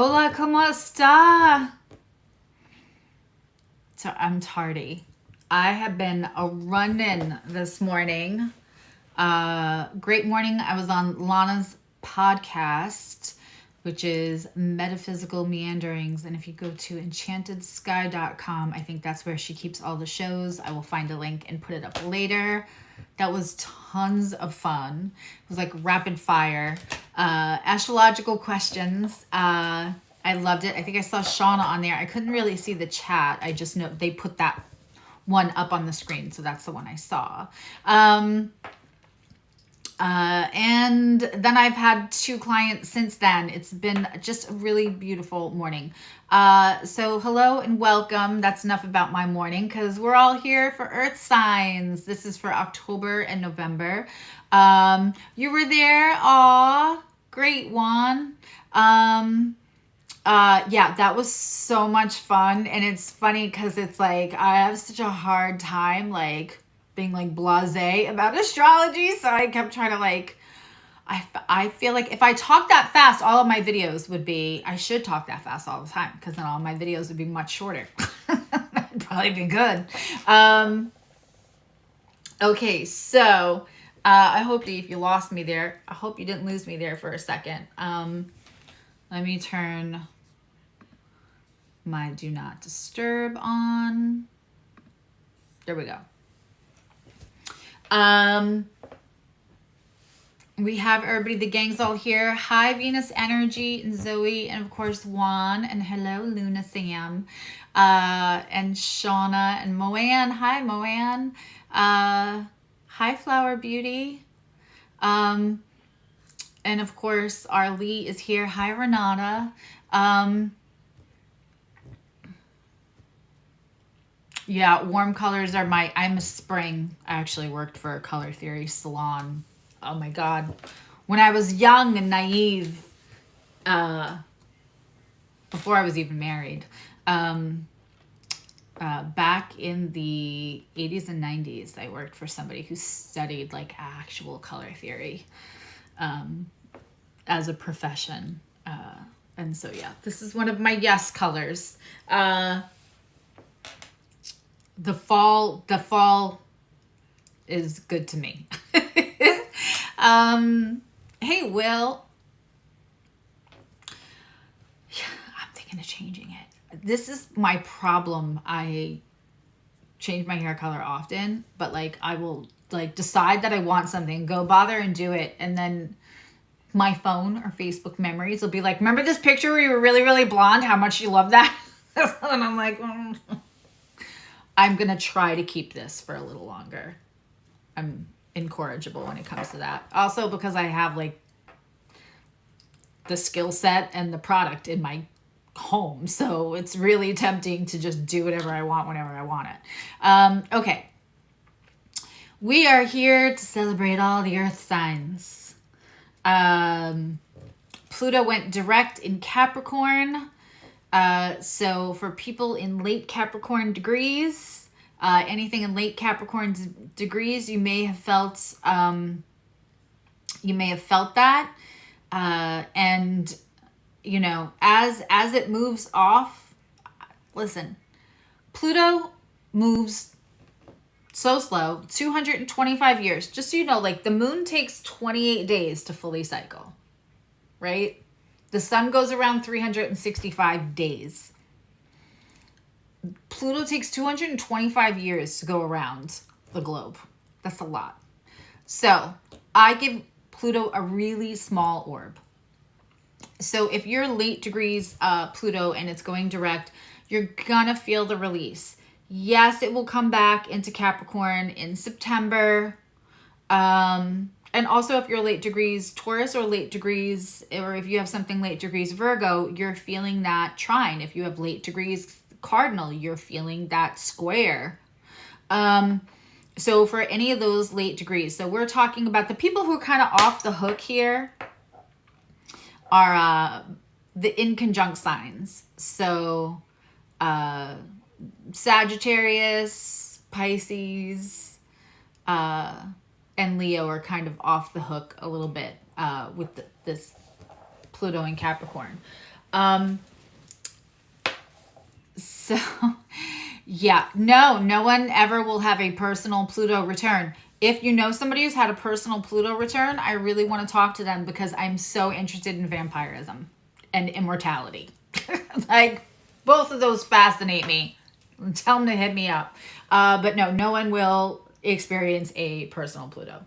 Hola, ¿cómo está? So I'm tardy. I have been a running this morning. Great morning. I was on Lana's podcast, which is Metaphysical Meanderings. And if you go to enchantedSky.com, I think that's where she keeps all the shows. I will find a link and put it up later. That was tons of fun. It was like rapid fire. Astrological questions. I loved it. I think I saw Shauna on there. I couldn't really see the chat. I just know they put that one up on the screen. So that's the one I saw. And then I've had 2 clients since then. It's been just a really beautiful morning. So hello and welcome. That's enough about my morning because we're all here for Earth signs. This is for October and November. You were there. Aw, great one. Yeah, that was so much fun. And it's funny because it's like, I have such a hard time, like, being like blasé about astrology, so I kept trying to like I feel like if I talk that fast, all of my videos would be, I should talk that fast all the time because then all my videos would be much shorter. That'd probably be good. Okay, so I hope if you lost me there, I hope you didn't lose me there for a second. Let me turn my do not disturb on. There we go. We have everybody, the gang's all here. Hi, Venus Energy and Zoe, and of course Juan, and hello, Luna Sam, and Shauna and Moanne. Hi, Moanne. Hi, Flower Beauty. And of course, our Lee is here. Hi, Renata. Yeah, warm colors are I'm a spring. I actually worked for a color theory salon. Oh my God. When I was young and naive, before I was even married, back in the 80s and 90s, I worked for somebody who studied like actual color theory as a profession. And so, yeah, this is one of my yes colors. The fall is good to me. Hey, Will. Yeah, I'm thinking of changing it. This is my problem. I change my hair color often, but like I will like decide that I want something, go bother and do it, and then my phone or Facebook memories will be like, remember this picture where you were really, really blonde? How much you love that? And I'm like, I'm going to try to keep this for a little longer. I'm incorrigible when it comes to that. Also because I have like the skill set and the product in my home. So it's really tempting to just do whatever I want whenever I want it. Okay. We are here to celebrate all the earth signs. Pluto went direct in Capricorn. So for people in late Capricorn degrees, anything in late Capricorn degrees, you may have felt that. And you know, as it moves off, listen, Pluto moves so slow, 225 years. Just so you know, like the moon takes 28 days to fully cycle, right? The sun goes around 365 days. Pluto takes 225 years to go around the globe. That's a lot. So I give Pluto a really small orb. So if you're late degrees Pluto and it's going direct, you're gonna feel the release. Yes, it will come back into Capricorn in September. And also if you're late degrees Taurus or late degrees, or if you have something late degrees Virgo, you're feeling that trine. If you have late degrees Cardinal, you're feeling that square. So for any of those late degrees, so we're talking about the people who are kind of off the hook here are the in conjunct signs. So Sagittarius, Pisces, and Leo are kind of off the hook a little bit with this Pluto and Capricorn. So, yeah, no one ever will have a personal Pluto return. If you know somebody who's had a personal Pluto return, I really want to talk to them because I'm so interested in vampirism and immortality. Like, both of those fascinate me. Tell them to hit me up. But no one will experience a personal Pluto.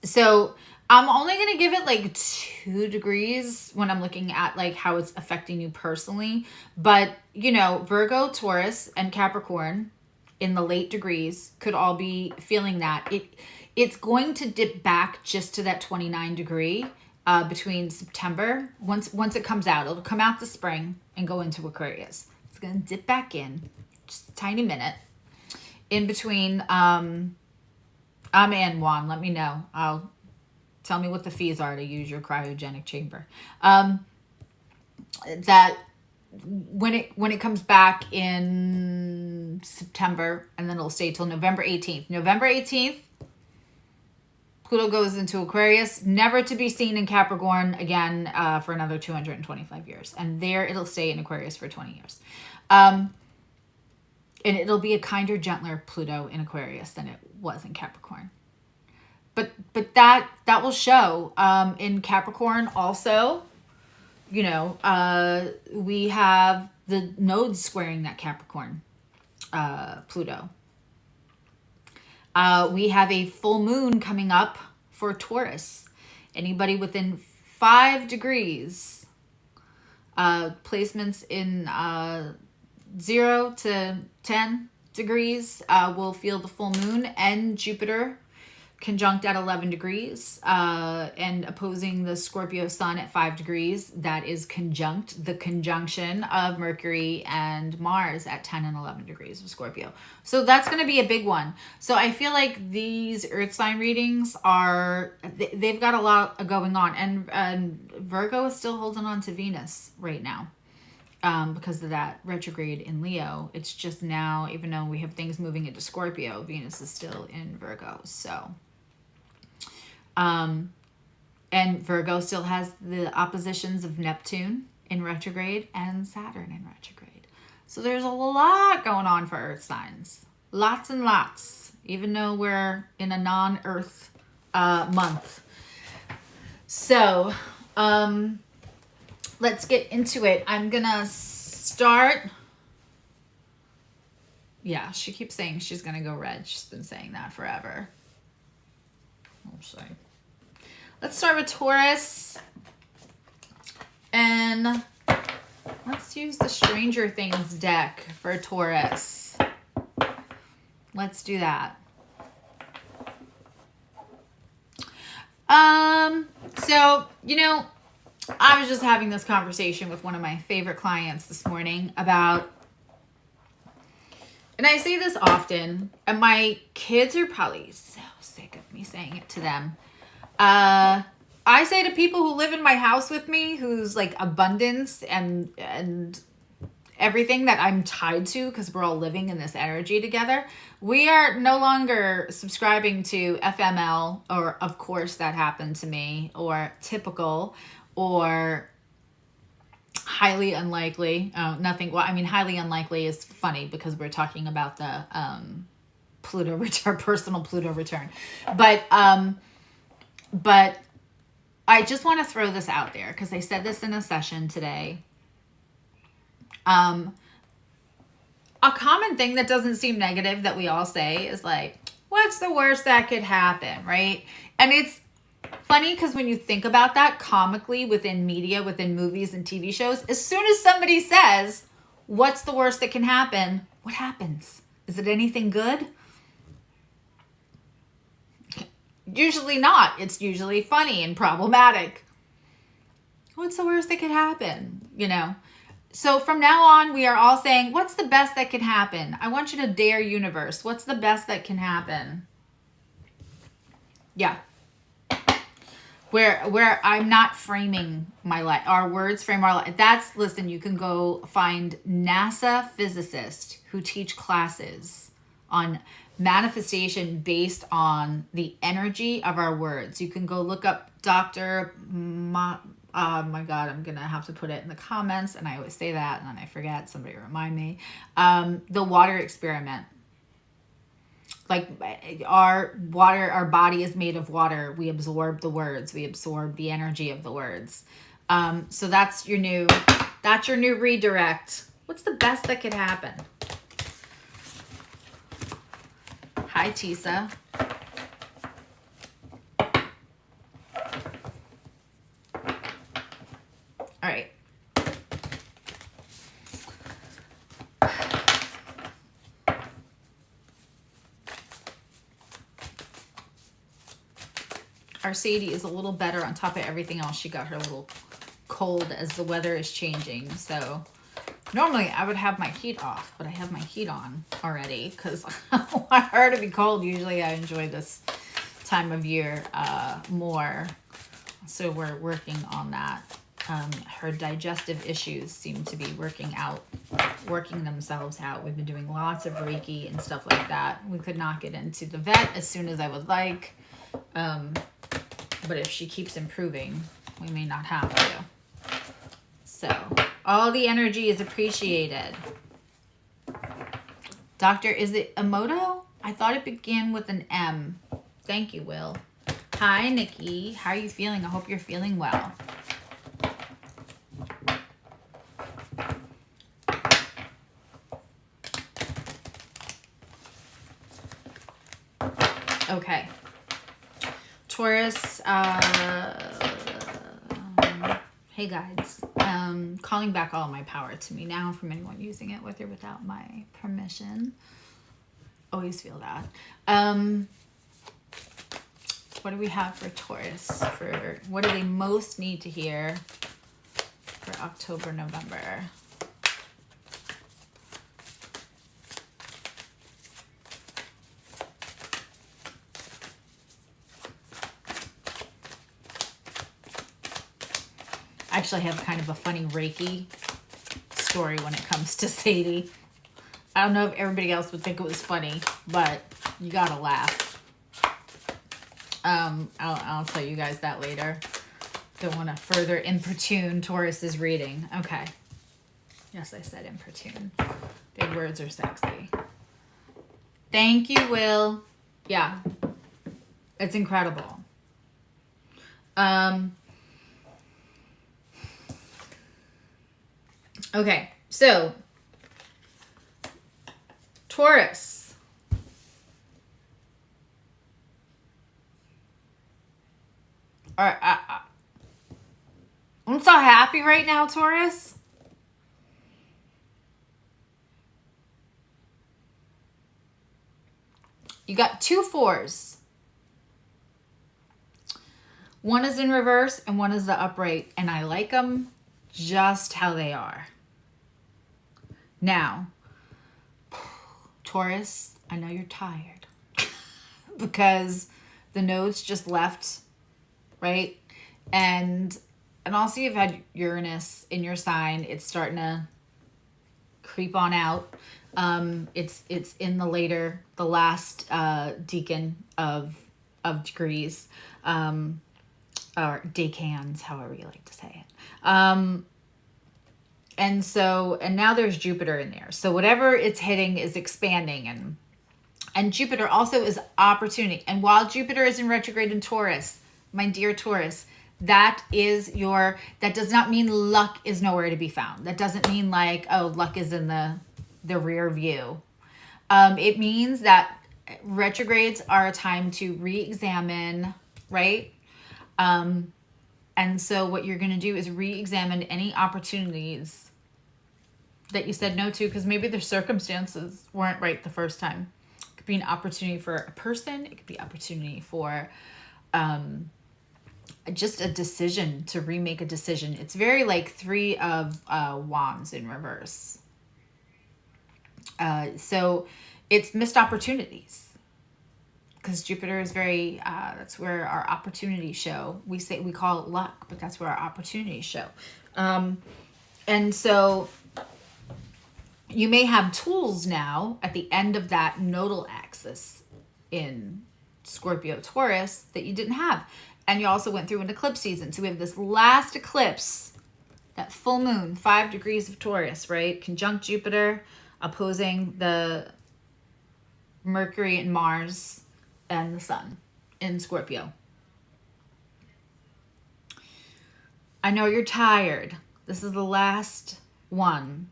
So I'm only going to give it like 2 degrees when I'm looking at like how it's affecting you personally. But, you know, Virgo, Taurus, and Capricorn in the late degrees could all be feeling that. It's going to dip back just to that 29 degree between September. Once it comes out, it'll come out the spring and go into Aquarius. It's going to dip back in just a tiny minute. In between, I'm in, Juan. Let me know. Tell me what the fees are to use your cryogenic chamber. That when it comes back in September, and then it'll stay till November 18th. November 18th, Pluto goes into Aquarius, never to be seen in Capricorn again for another 225 years. And there it'll stay in Aquarius for 20 years. And it'll be a kinder, gentler Pluto in Aquarius than it was in Capricorn. But that will show in Capricorn also, you know, we have the nodes squaring that Capricorn Pluto. We have a full moon coming up for Taurus. Anybody within 5 degrees, placements in 0 to 10 degrees will feel the full moon, and Jupiter conjunct at 11 degrees and opposing the Scorpio sun at 5 degrees. That is conjunct the conjunction of Mercury and Mars at 10 and 11 degrees of Scorpio. So that's going to be a big one. So I feel like these earth sign readings they've got a lot going on, and Virgo is still holding on to Venus right now. Because of that retrograde in Leo. It's just now, even though we have things moving into Scorpio, Venus is still in Virgo. So, and Virgo still has the oppositions of Neptune in retrograde and Saturn in retrograde. So there's a lot going on for earth signs. Lots and lots, even though we're in a non-earth month. So, let's get into it. I'm gonna start. Yeah, she keeps saying she's gonna go red. She's been saying that forever. Oh, sorry. Let's start with Taurus. And let's use the Stranger Things deck for Taurus. Let's do that. So, you know, I was just having this conversation with one of my favorite clients this morning about, and I say this often, and my kids are probably so sick of me saying it to them. I say to people who live in my house with me, who's like abundance and everything that I'm tied to, because we're all living in this energy together, we are no longer subscribing to FML, or of course that happened to me, or typical, or highly unlikely. Nothing. Well, I mean, highly unlikely is funny because we're talking about the Pluto return, personal Pluto return. But I just want to throw this out there because I said this in a session today. A common thing that doesn't seem negative that we all say is like, what's the worst that could happen, right? And it's funny because when you think about that comically within media, within movies and TV shows, as soon as somebody says, what's the worst that can happen? What happens? Is it anything good? Usually not. It's usually funny and problematic. What's the worst that could happen? You know? So from now on, we are all saying, what's the best that can happen? I want you to dare universe. What's the best that can happen? Yeah. Where I'm not framing my life. Our words frame our life. Listen, you can go find NASA physicists who teach classes on manifestation based on the energy of our words. You can go look up Dr. Oh my God, I'm going to have to put it in the comments. And I always say that and then I forget. Somebody remind me. The water experiment. Like our body is made of water. We absorb the words. We absorb the energy of the words. So that's your new redirect. What's the best that could happen? Hi, Tisa. All right. Our Sadie is a little better on top of everything else. She got her little cold as the weather is changing. So normally I would have my heat off, but I have my heat on already because I want her to be cold. Usually I enjoy this time of year more. So we're working on that. Her digestive issues seem to be working themselves out. We've been doing lots of Reiki and stuff like that. We could not get into the vet as soon as I would like. But if she keeps improving, we may not have to. So all the energy is appreciated. Doctor, is it Emoto? I thought it began with an M. Thank you, Will. Hi, Nikki. How are you feeling? I hope you're feeling well. Okay. Taurus, hey guys, calling back all my power to me now from anyone using it with or without my permission. Always feel that. What do we have for Taurus? For what do they most need to hear for October, November? I actually have kind of a funny Reiki story when it comes to Sadie. I don't know if everybody else would think it was funny, but you gotta laugh. I'll tell you guys that later. Don't want to further importune Taurus's reading. Okay. Yes, I said importune. Big words are sexy. Thank you, Will. Yeah. It's incredible. Okay, so Taurus. All right, I'm so happy right now, Taurus. You got 2 4s. One is in reverse and one is the upright, and I like them just how they are. Now, Taurus, I know you're tired because the nodes just left, right? And also you've had Uranus in your sign. It's starting to creep on out. It's in the last decan of degrees, or decans, however you like to say it. And now there's Jupiter in there. So whatever it's hitting is expanding, and Jupiter also is opportunity. And while Jupiter is in retrograde in Taurus, my dear Taurus, that does not mean luck is nowhere to be found. That doesn't mean like, oh, luck is in the rear view. It means that retrogrades are a time to re-examine, right? And so what you're going to do is re-examine any opportunities that you said no to, because maybe the circumstances weren't right the first time. It could be an opportunity for a person. It could be opportunity for just a decision, to remake a decision. It's very like 3 of wands in reverse. So it's missed opportunities. Because Jupiter is very, that's where our opportunities show. We call it luck, but that's where our opportunities show. And so you may have tools now at the end of that nodal axis in Scorpio, Taurus that you didn't have. And you also went through an eclipse season. So we have this last eclipse, that full moon, 5 degrees of Taurus, right? Conjunct Jupiter, opposing the Mercury and Mars and the Sun in Scorpio. I know you're tired. This is the last one,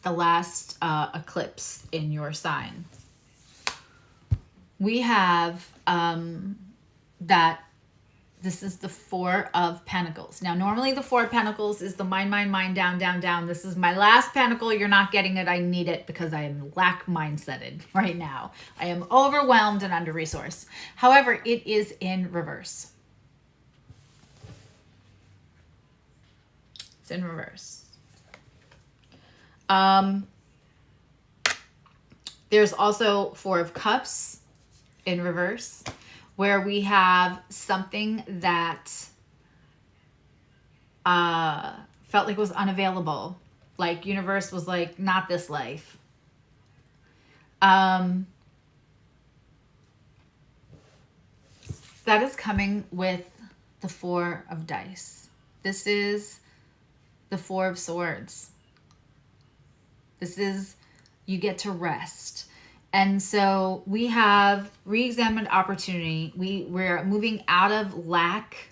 the last eclipse in your sign. We have that this is the 4 of Pentacles. Now, normally the 4 of Pentacles is the mind, down, down, down. This is my last pentacle. You're not getting it. I need it because I am lack mindseted right now. I am overwhelmed and under-resourced. However, it is in reverse. It's in reverse. There's also 4 of Cups in reverse, where we have something that felt like it was unavailable. Like universe was like, not this life. That is coming with the 4 of dice. This is the 4 of Swords. This is, you get to rest. And so we have re-examined opportunity. We're moving out of lack.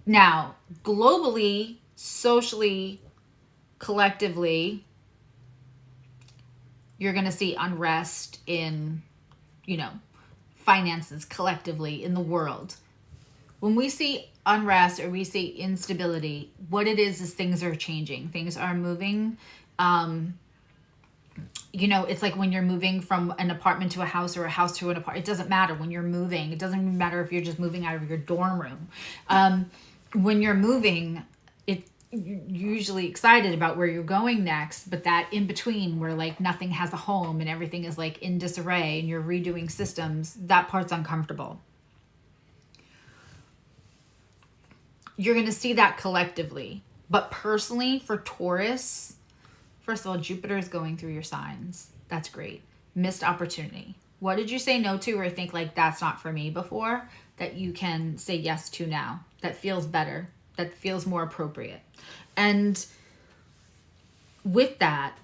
Now, globally, socially, collectively, you're going to see unrest in, finances collectively in the world. When we see unrest or we see instability, what it is things are changing. Things are moving. It's like when you're moving from an apartment to a house or a house to an apartment. It doesn't matter when you're moving. It doesn't even matter if you're just moving out of your dorm room. When you're moving, you're usually excited about where you're going next, but that in between where like nothing has a home and everything is like in disarray and you're redoing systems, that part's uncomfortable. You're going to see that collectively. But personally, for Taurus, first of all, Jupiter is going through your signs. That's great. Missed opportunity. What did you say no to or think like that's not for me before that you can say yes to now? That feels better. That feels more appropriate. And with that,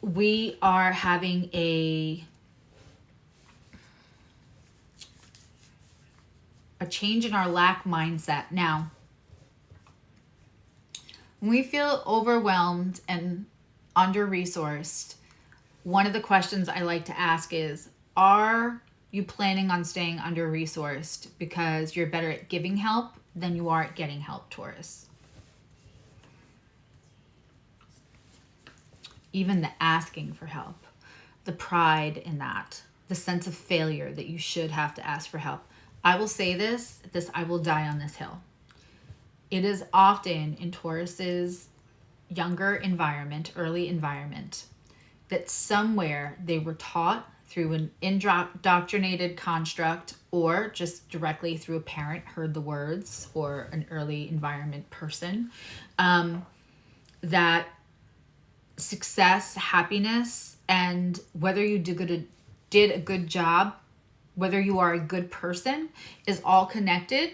we are having a change in our lack mindset. Now, when we feel overwhelmed and under-resourced, one of the questions I like to ask is, are you planning on staying under-resourced because you're better at giving help than you are at getting help, Taurus? Even the asking for help, the pride in that, the sense of failure that you should have to ask for help. I will say this, I will die on this hill. It is often in Taurus's younger environment, early environment, that somewhere they were taught through an indoctrinated construct or just directly through a parent heard the words or an early environment person, that success, happiness, and whether you did a good job, whether you are a good person, is all connected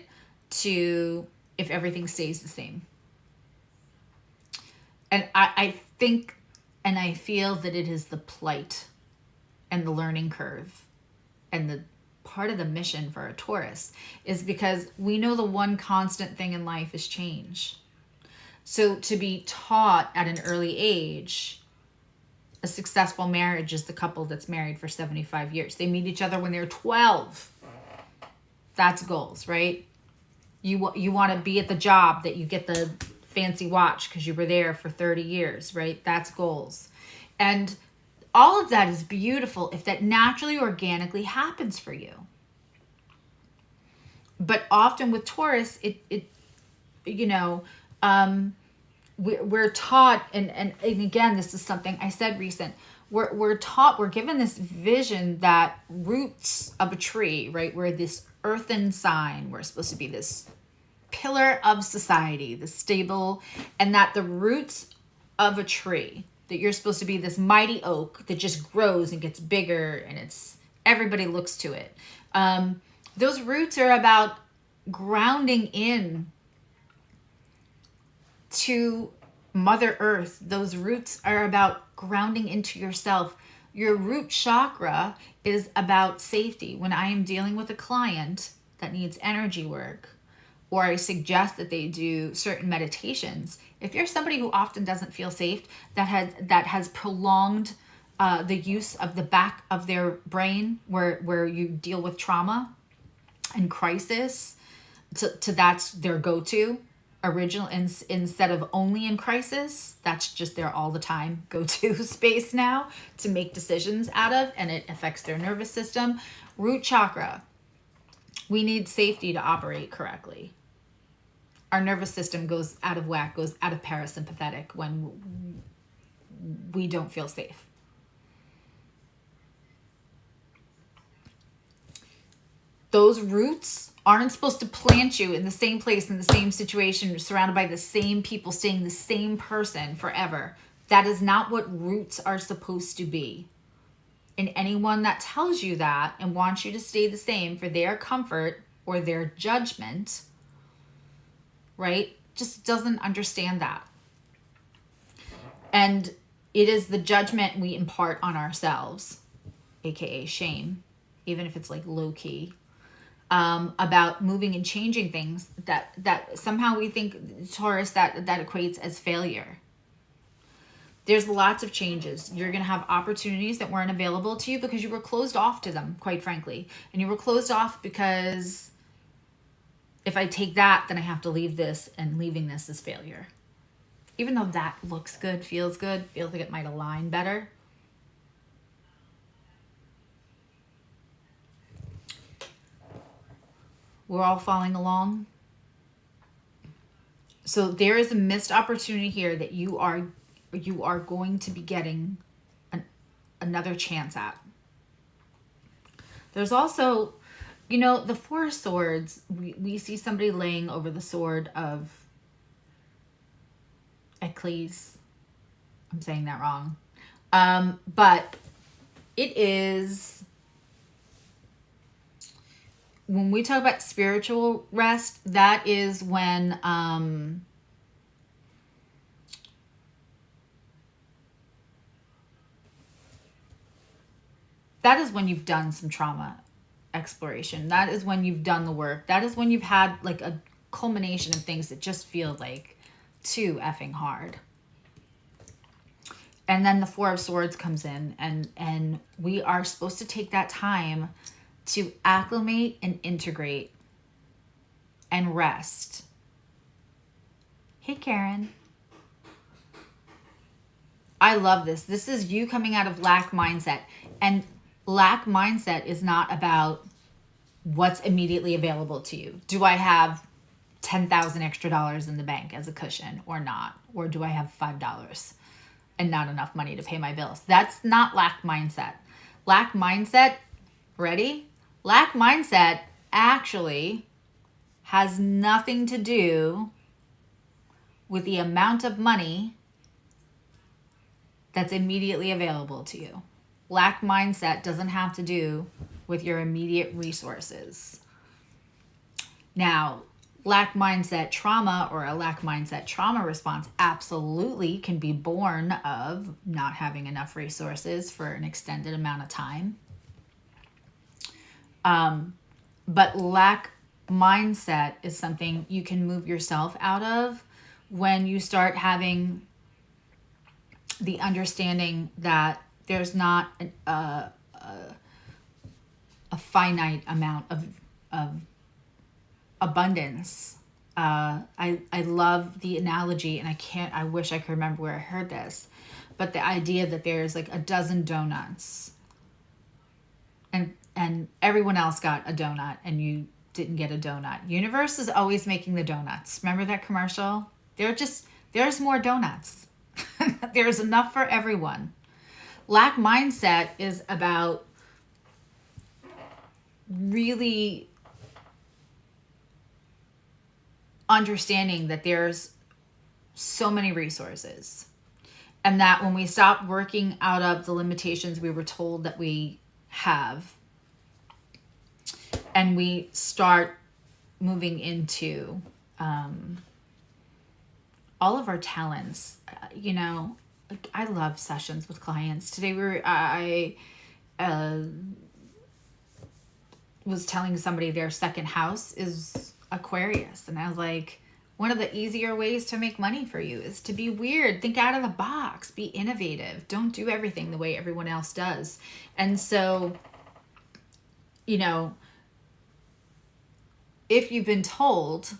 to if everything stays the same. And I think and I feel that it is the plight and the learning curve and the part of the mission for a Taurus is because we know the one constant thing in life is change. So to be taught at an early age, a successful marriage is the couple that's married for 75 years. They meet each other when they're 12. That's goals, right? You want to be at the job that you get the fancy watch because you were there for 30 years, right? That's goals. And all of that is beautiful if that naturally, organically happens for you. But often with Taurus, we're taught, and again, this is something I said recent, we're taught, we're given this vision that roots of a tree, right? We're this earthen sign. We're supposed to be this pillar of society, the stable, and that the roots of a tree, that you're supposed to be this mighty oak that just grows and gets bigger and everybody looks to it. Those roots are about grounding in to Mother Earth. Those roots are about grounding into yourself. Your root chakra is about safety. When I am dealing with a client that needs energy work, or I suggest that they do certain meditations, if you're somebody who often doesn't feel safe, that has prolonged the use of the back of their brain, where you deal with trauma and crisis, to that's their go-to original, instead of only in crisis, that's just their all the time go-to space now to make decisions out of, and it affects their nervous system. Root chakra, we need safety to operate correctly. Our nervous system goes out of whack, goes out of parasympathetic when we don't feel safe. Those roots aren't supposed to plant you in the same place, in the same situation, surrounded by the same people, staying the same person forever. That is not what roots are supposed to be. And anyone that tells you that and wants you to stay the same for their comfort or their judgment, right, just doesn't understand that. And it is the judgment we impart on ourselves, aka shame, even if it's like low key, about moving and changing things that somehow we think, Taurus, that equates as failure. There's lots of changes. You're going to have opportunities that weren't available to you because you were closed off to them, quite frankly. And you were closed off because if I take that, then I have to leave this, and leaving this is failure. Even though that looks good, feels like it might align better. We're all following along. So there is a missed opportunity here that you are going to be getting another chance at. There's also, the Four of Swords. We see somebody laying over the sword of Eccles. I'm saying that wrong. But it is, when we talk about spiritual rest, that is when that is when you've done some trauma exploration. That is when you've done the work. That is when you've had like a culmination of things that just feel like too effing hard. And then the Four of Swords comes in, and we are supposed to take that time to acclimate and integrate and rest. Hey, Karen. I love this. This is you coming out of lack mindset. And lack mindset is not about what's immediately available to you. Do I have $10,000 extra dollars in the bank as a cushion or not? Or do I have $5 and not enough money to pay my bills? That's not lack mindset. Lack mindset, ready? Lack mindset actually has nothing to do with the amount of money that's immediately available to you. Lack mindset doesn't have to do with your immediate resources. Now, lack mindset trauma, or a lack mindset trauma response, absolutely can be born of not having enough resources for an extended amount of time. But lack mindset is something you can move yourself out of when you start having the understanding that there's not a finite amount of abundance. I love the analogy, and I wish I could remember where I heard this, but the idea that there's like a dozen donuts, and everyone else got a donut and you didn't get a donut. Universe is always making the donuts. Remember that commercial? There's more donuts. There's enough for everyone. Lack mindset is about really understanding that there's so many resources, and that when we stop working out of the limitations we were told that we have, and we start moving into all of our talents. You know, like, I love sessions with clients. Today I was telling somebody their second house is Aquarius, and I was like, one of the easier ways to make money for you is to be weird, think out of the box, be innovative, don't do everything the way everyone else does. And so, you know, if you've been told,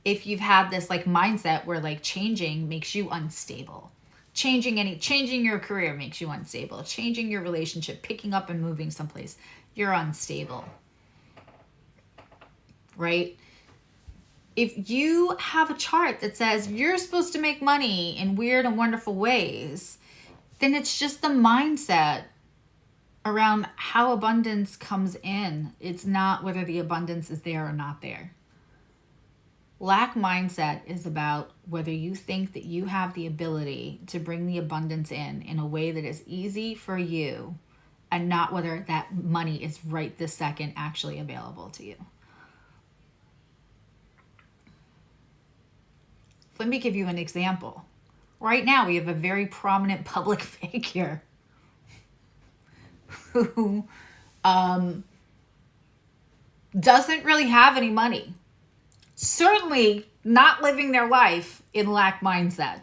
if you've had this like mindset where like changing makes you unstable, changing your career makes you unstable, changing your relationship, picking up and moving someplace, you're unstable, right? If you have a chart that says you're supposed to make money in weird and wonderful ways, then it's just the mindset around how abundance comes in. It's not whether the abundance is there or not there. Lack mindset is about whether you think that you have the ability to bring the abundance in a way that is easy for you, and not whether that money is right this second actually available to you. Let me give you an example. Right now, we have a very prominent public figure who doesn't really have any money. Certainly not living their life in lack mindset,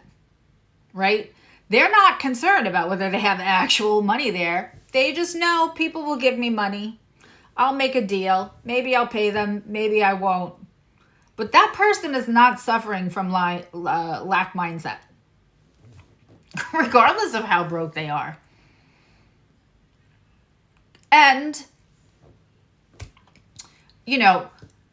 right? They're not concerned about whether they have actual money there. They just know people will give me money. I'll make a deal. Maybe I'll pay them. Maybe I won't. But that person is not suffering from lack mindset, regardless of how broke they are. And, you know,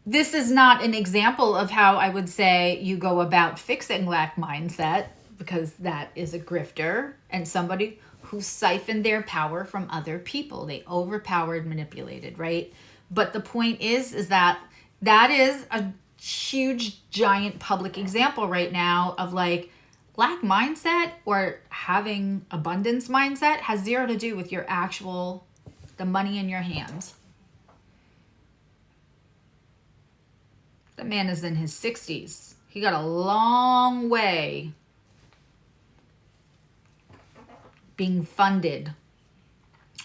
this is not an example of how I would say you go about fixing lack mindset, because that is a grifter and somebody who siphoned their power from other people. They overpowered, manipulated, right? But the point is that is a huge, giant public example right now of like lack mindset or having abundance mindset has zero to do with your actual, the money in your hands. The man is in his 60s. He got a long way being funded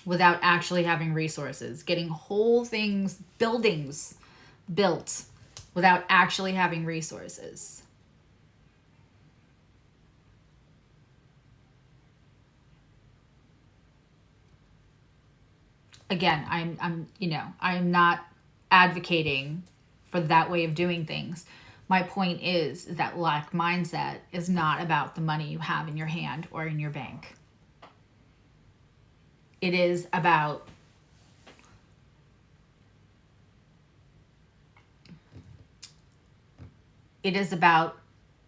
without actually having resources, getting whole things, buildings built without actually having resources. Again, I'm not advocating for that way of doing things. My point is that lack mindset is not about the money you have in your hand or in your bank. It is about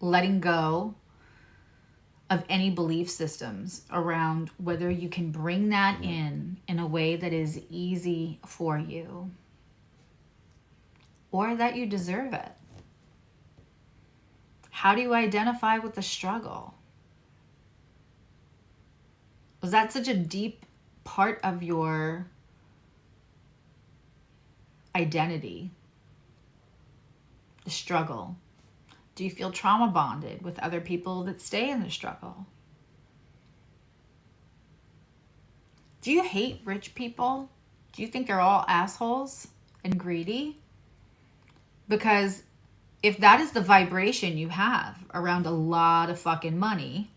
letting go of any belief systems around whether you can bring that in a way that is easy for you or that you deserve it. How do you identify with the struggle? Was that such a deep part of your identity? The struggle. Do you feel trauma bonded with other people that stay in the struggle? Do you hate rich people? Do you think they're all assholes and greedy? Because if that is the vibration you have around a lot of fucking money,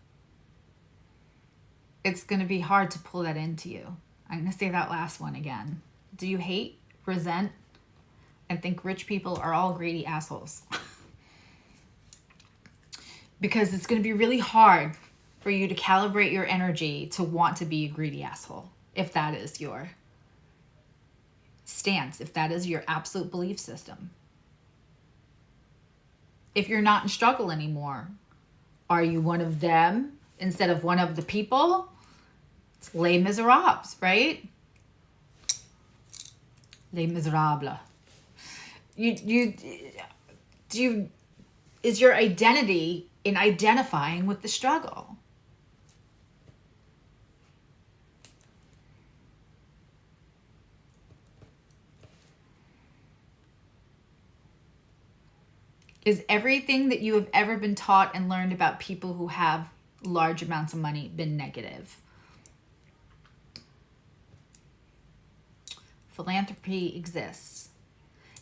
it's going to be hard to pull that into you. I'm going to say that last one again. Do you hate, resent, and think rich people are all greedy assholes? Because it's going to be really hard for you to calibrate your energy to want to be a greedy asshole, if that is your stance, if that is your absolute belief system. If you're not in struggle anymore, are you one of them instead of one of the people? It's Les Miserables, right? Les Miserables. Is your identity in identifying with the struggle? Is everything that you have ever been taught and learned about people who have large amounts of money been negative? Philanthropy exists.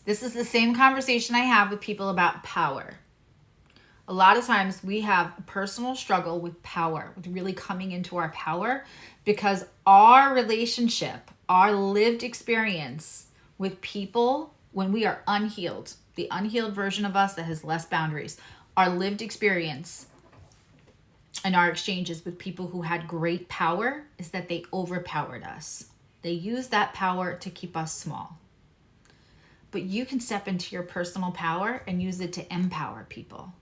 This is the same conversation I have with people about power. A lot of times we have a personal struggle with power, with really coming into our power, because our relationship, our lived experience with people, when we are unhealed, the unhealed version of us that has less boundaries, our lived experience and our exchanges with people who had great power is that they overpowered us. They use that power to keep us small. But you can step into your personal power and use it to empower people.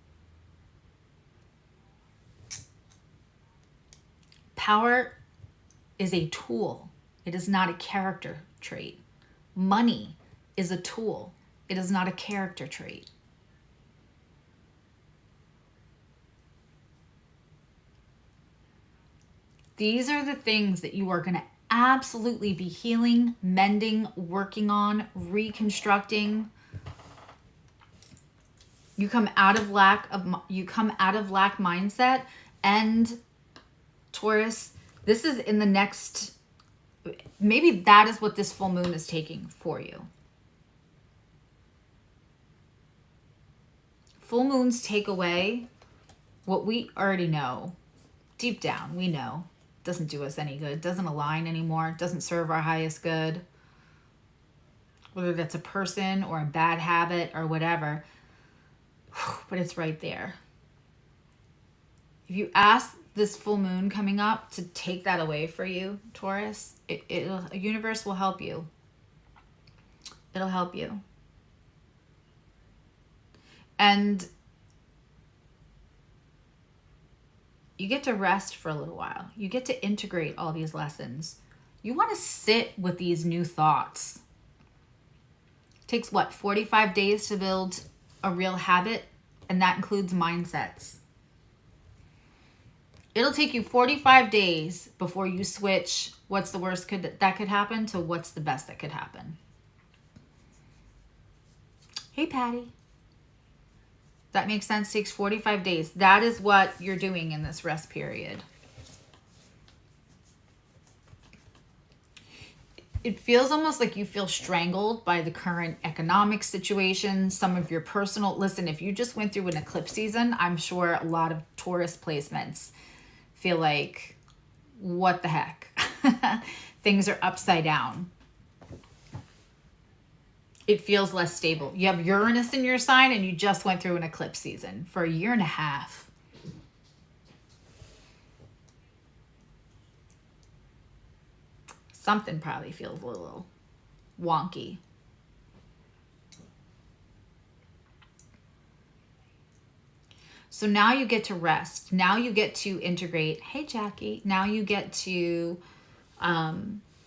Power is a tool. It is not a character trait. Money is a tool. It is not a character trait. These are the things that you are going to absolutely be healing, mending, working on, reconstructing. You come out of lack mindset, and Taurus, this is in the next, maybe that is what this full moon is taking for you. Full moons take away what we already know. Deep down, we know. Doesn't do us any good. Doesn't align anymore. Doesn't serve our highest good. Whether that's a person or a bad habit or whatever. But it's right there. If you ask this full moon coming up to take that away for you, Taurus, the universe will help you. It'll help you. And you get to rest for a little while. You get to integrate all these lessons. You want to sit with these new thoughts. It takes 45 days to build a real habit, and that includes mindsets. It'll take you 45 days before you switch what's the worst that could happen to what's the best that could happen. Hey, Patty. That makes sense. Takes 45 days. That is what you're doing in this rest period. It feels almost like you feel strangled by the current economic situation, some of your personal... Listen, if you just went through an eclipse season, I'm sure a lot of Taurus placements feel like, what the heck? Things are upside down. It feels less stable. You have Uranus in your sign and you just went through an eclipse season for a year and a half. Something probably feels a little wonky. So now you get to rest. Now you get to integrate. Hey, Jackie. Now you get to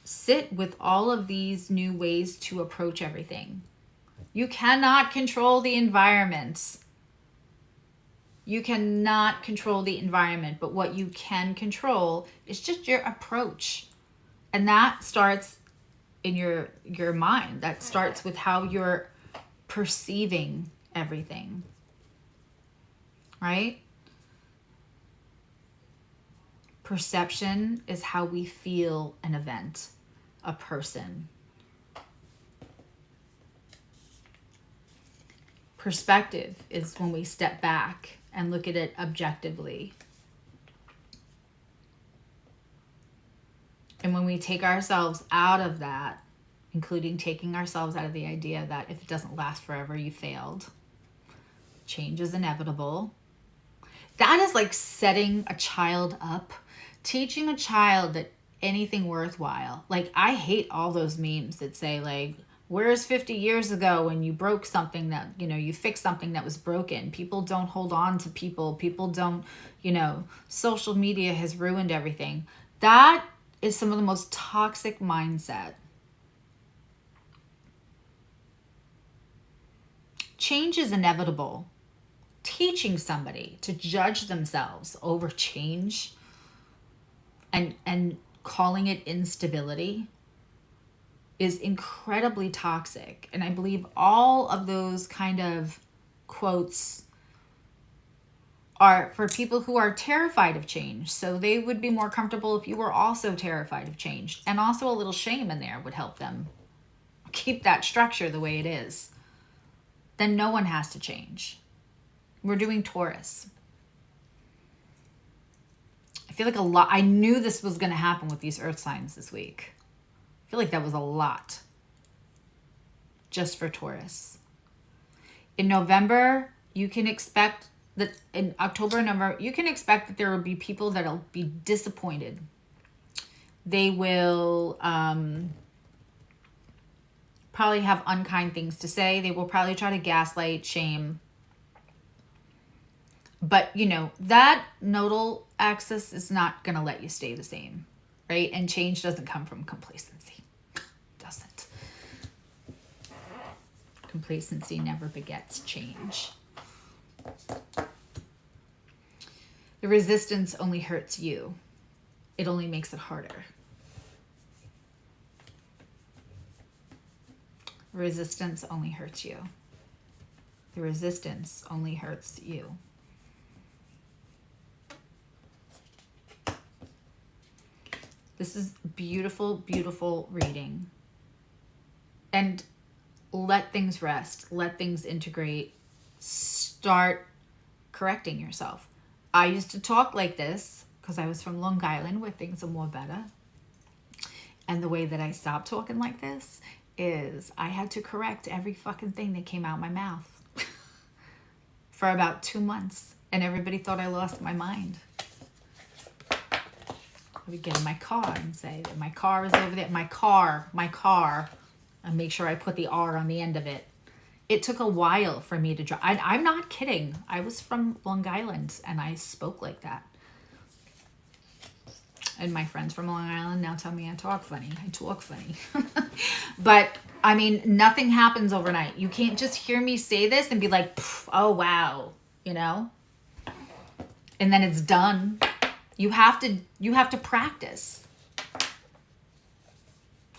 sit with all of these new ways to approach everything. You cannot control the environment. You cannot control the environment, but what you can control is just your approach. And that starts in your mind. That starts with how you're perceiving everything. Right? Perception is how we feel an event, a person. Perspective is when we step back and look at it objectively. And when we take ourselves out of that, including taking ourselves out of the idea that if it doesn't last forever, you failed. Change is inevitable. That is like setting a child up, teaching a child that anything worthwhile. Like, I hate all those memes that say, like, where's 50 years ago when you broke something that, you fixed something that was broken? People don't hold on to people. People don't, social media has ruined everything. That is some of the most toxic mindset. Change is inevitable. Teaching somebody to judge themselves over change and calling it instability is incredibly toxic. And I believe all of those kind of quotes are for people who are terrified of change. So they would be more comfortable if you were also terrified of change. And also a little shame in there would help them keep that structure the way it is. Then no one has to change. We're doing Taurus. I feel like a lot, I knew this was going to happen with these earth signs this week. I feel like that was a lot just for Taurus. In November, you can expect that in October and November, you can expect that there will be people that will be disappointed. They will probably have unkind things to say. They will probably try to gaslight, shame. But, you know, that nodal axis is not going to let you stay the same, right? And change doesn't come from complacency. Doesn't. Complacency never begets change. The resistance only hurts you. It only makes it harder. Resistance only hurts you. The resistance only hurts you. This is beautiful, beautiful reading. And let things rest. Let things integrate. Start correcting yourself. I used to talk like this because I was from Long Island where things are more better. And the way that I stopped talking like this is I had to correct every fucking thing that came out my mouth for about 2 months. And everybody thought I lost my mind. I would get in my car and say, my car is over there. My car. And make sure I put the R on the end of it. It took a while for me to drive. I'm not kidding. I was from Long Island and I spoke like that. And my friends from Long Island now tell me I talk funny. I talk funny. But, I mean, nothing happens overnight. You can't just hear me say this and be like, oh, wow, you know? And then it's done. You have to practice.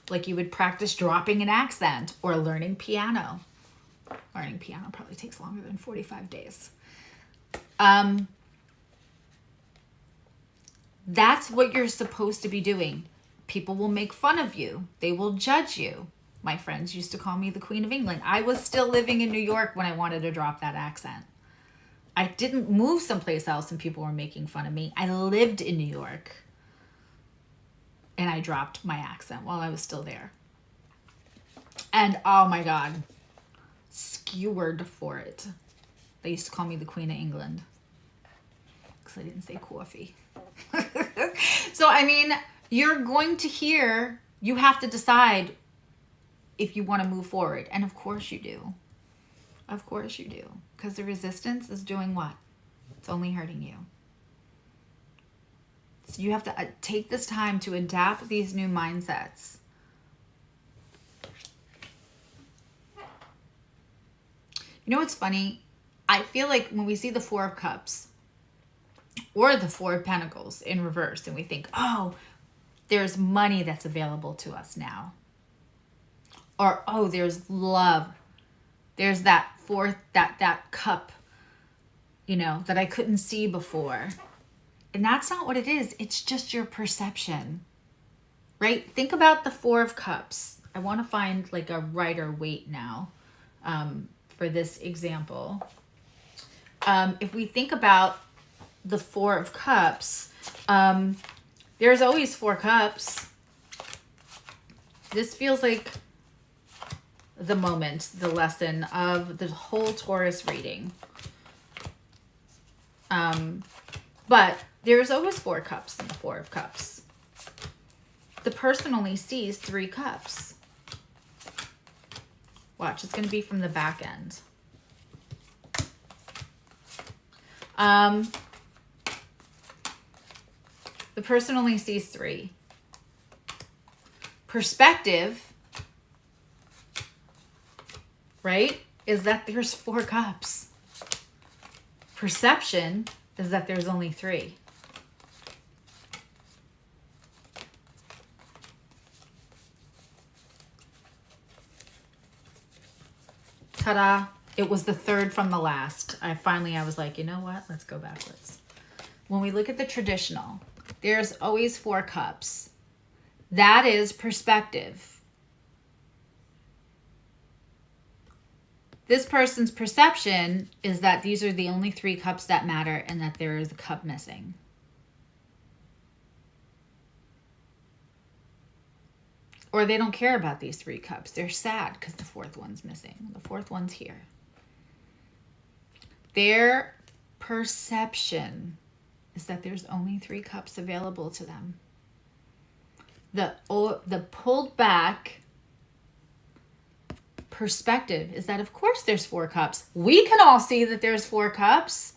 Like you would practice dropping an accent or learning piano. Learning piano probably takes longer than 45 days. That's what you're supposed to be doing. People will make fun of you. They will judge you. My friends used to call me the Queen of England. I was still living in New York when I wanted to drop that accent. I didn't move someplace else and people were making fun of me. I lived in New York. And I dropped my accent while I was still there. And oh my God. Skewered for it. They used to call me the Queen of England. Because I didn't say coffee. So, I mean, you're going to hear, you have to decide if you want to move forward. And of course you do. Of course you do. Because the resistance is doing what? It's only hurting you. So you have to take this time to adapt these new mindsets. You know what's funny? I feel like when we see the Four of Cups or the Four of Pentacles in reverse and we think, oh, there's money that's available to us now. Or, oh, there's love. There's that fourth, that cup, you know, that I couldn't see before. And that's not what it is. It's just your perception, right? Think about the Four of Cups. I want to find like a Rider Waite now for this example. If we think about the Four of Cups, there's always 4 cups. This feels like the moment, the lesson of the whole Taurus reading. But there's always 4 cups in the Four of Cups. The person only sees 3 cups. Watch, it's going to be from the back end. The person only sees 3. Perspective, right, is that there's 4 cups. Perception is that there's only 3. Ta-da. It was the third from the last. I was like, you know what? Let's go backwards. When we look at the traditional, there's always 4 cups. That is perspective. This person's perception is that these are the only 3 cups that matter and that there is a cup missing. Or they don't care about these 3 cups. They're sad because the 4th one's missing. The 4th one's here. Their perception is that there's only 3 cups available to them. The pulled back perspective is that, of course, there's 4 cups. We can all see that there's 4 cups.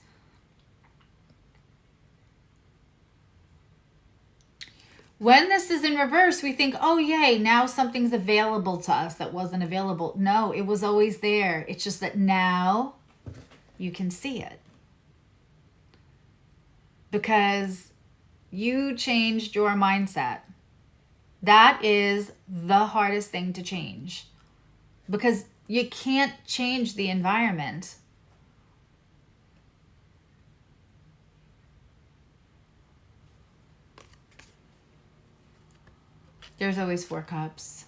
When this is in reverse, we think, oh, yay, now something's available to us that wasn't available. No, it was always there. It's just that now you can see it. Because you changed your mindset. That is the hardest thing to change. Because you can't change the environment. There's always 4 cups.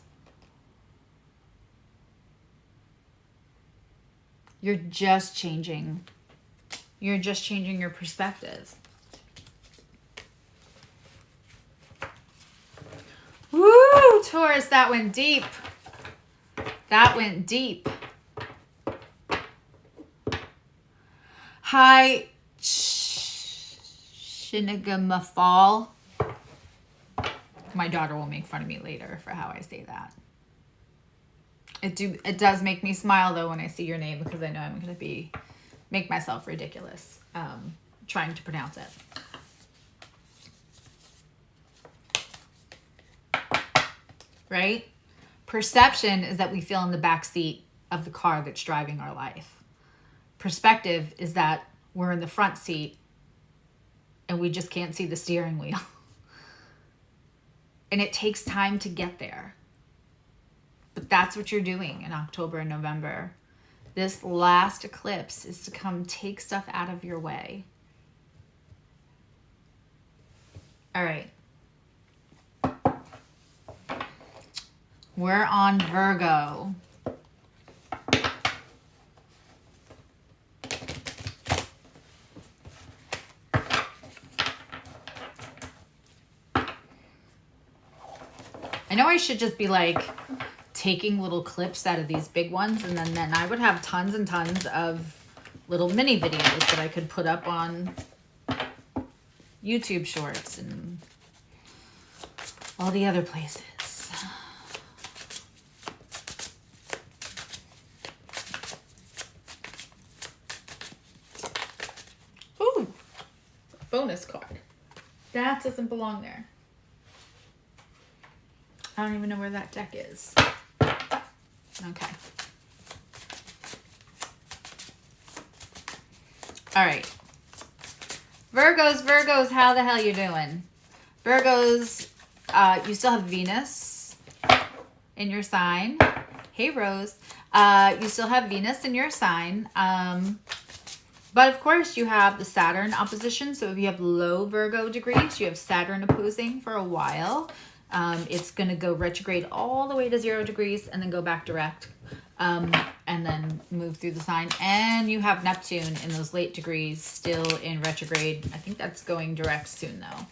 You're just changing. You're just changing your perspective. Woo, Taurus, that went deep. That went deep. Hi, Shinigama. My daughter will make fun of me later for how I say that. It does make me smile though when I see your name, because I know I'm going to make myself ridiculous trying to pronounce it. Right? Perception is that we feel in the back seat of the car that's driving our life. Perspective is that we're in the front seat and we just can't see the steering wheel. And it takes time to get there. But that's what you're doing in October and November. This last eclipse is to come take stuff out of your way. All right. We're on Virgo. I know I should just be like taking little clips out of these big ones, and then I would have tons and tons of little mini videos that I could put up on YouTube Shorts and all the other places. Ooh, bonus card. That doesn't belong there. I don't even know where that deck is. Okay. All right. Virgos, how the hell you doing? Virgos, you still have Venus in your sign. Hey, Rose. You still have Venus in your sign. But of course, you have the Saturn opposition. So if you have low Virgo degrees, you have Saturn opposing for a while. It's going to go retrograde all the way to 0 degrees and then go back direct and then move through the sign. And you have Neptune in those late degrees still in retrograde. I think that's going direct soon, though.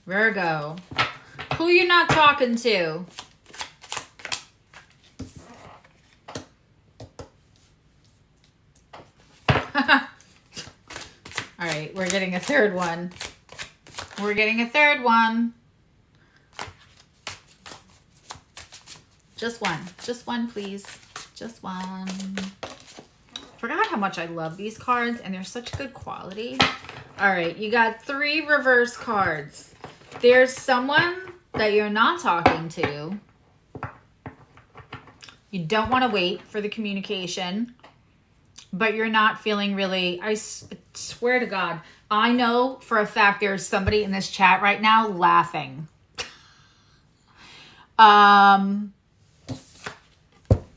Virgo, who you not talking to? All right, we're getting a third one. We're getting a third one. Just one, please. Just one. Forgot how much I love these cards, and they're such good quality. All right, you got 3 reverse cards. There's someone that you're not talking to. You don't want to wait for the communication, but you're not feeling really, Swear to God. I know for a fact there's somebody in this chat right now laughing.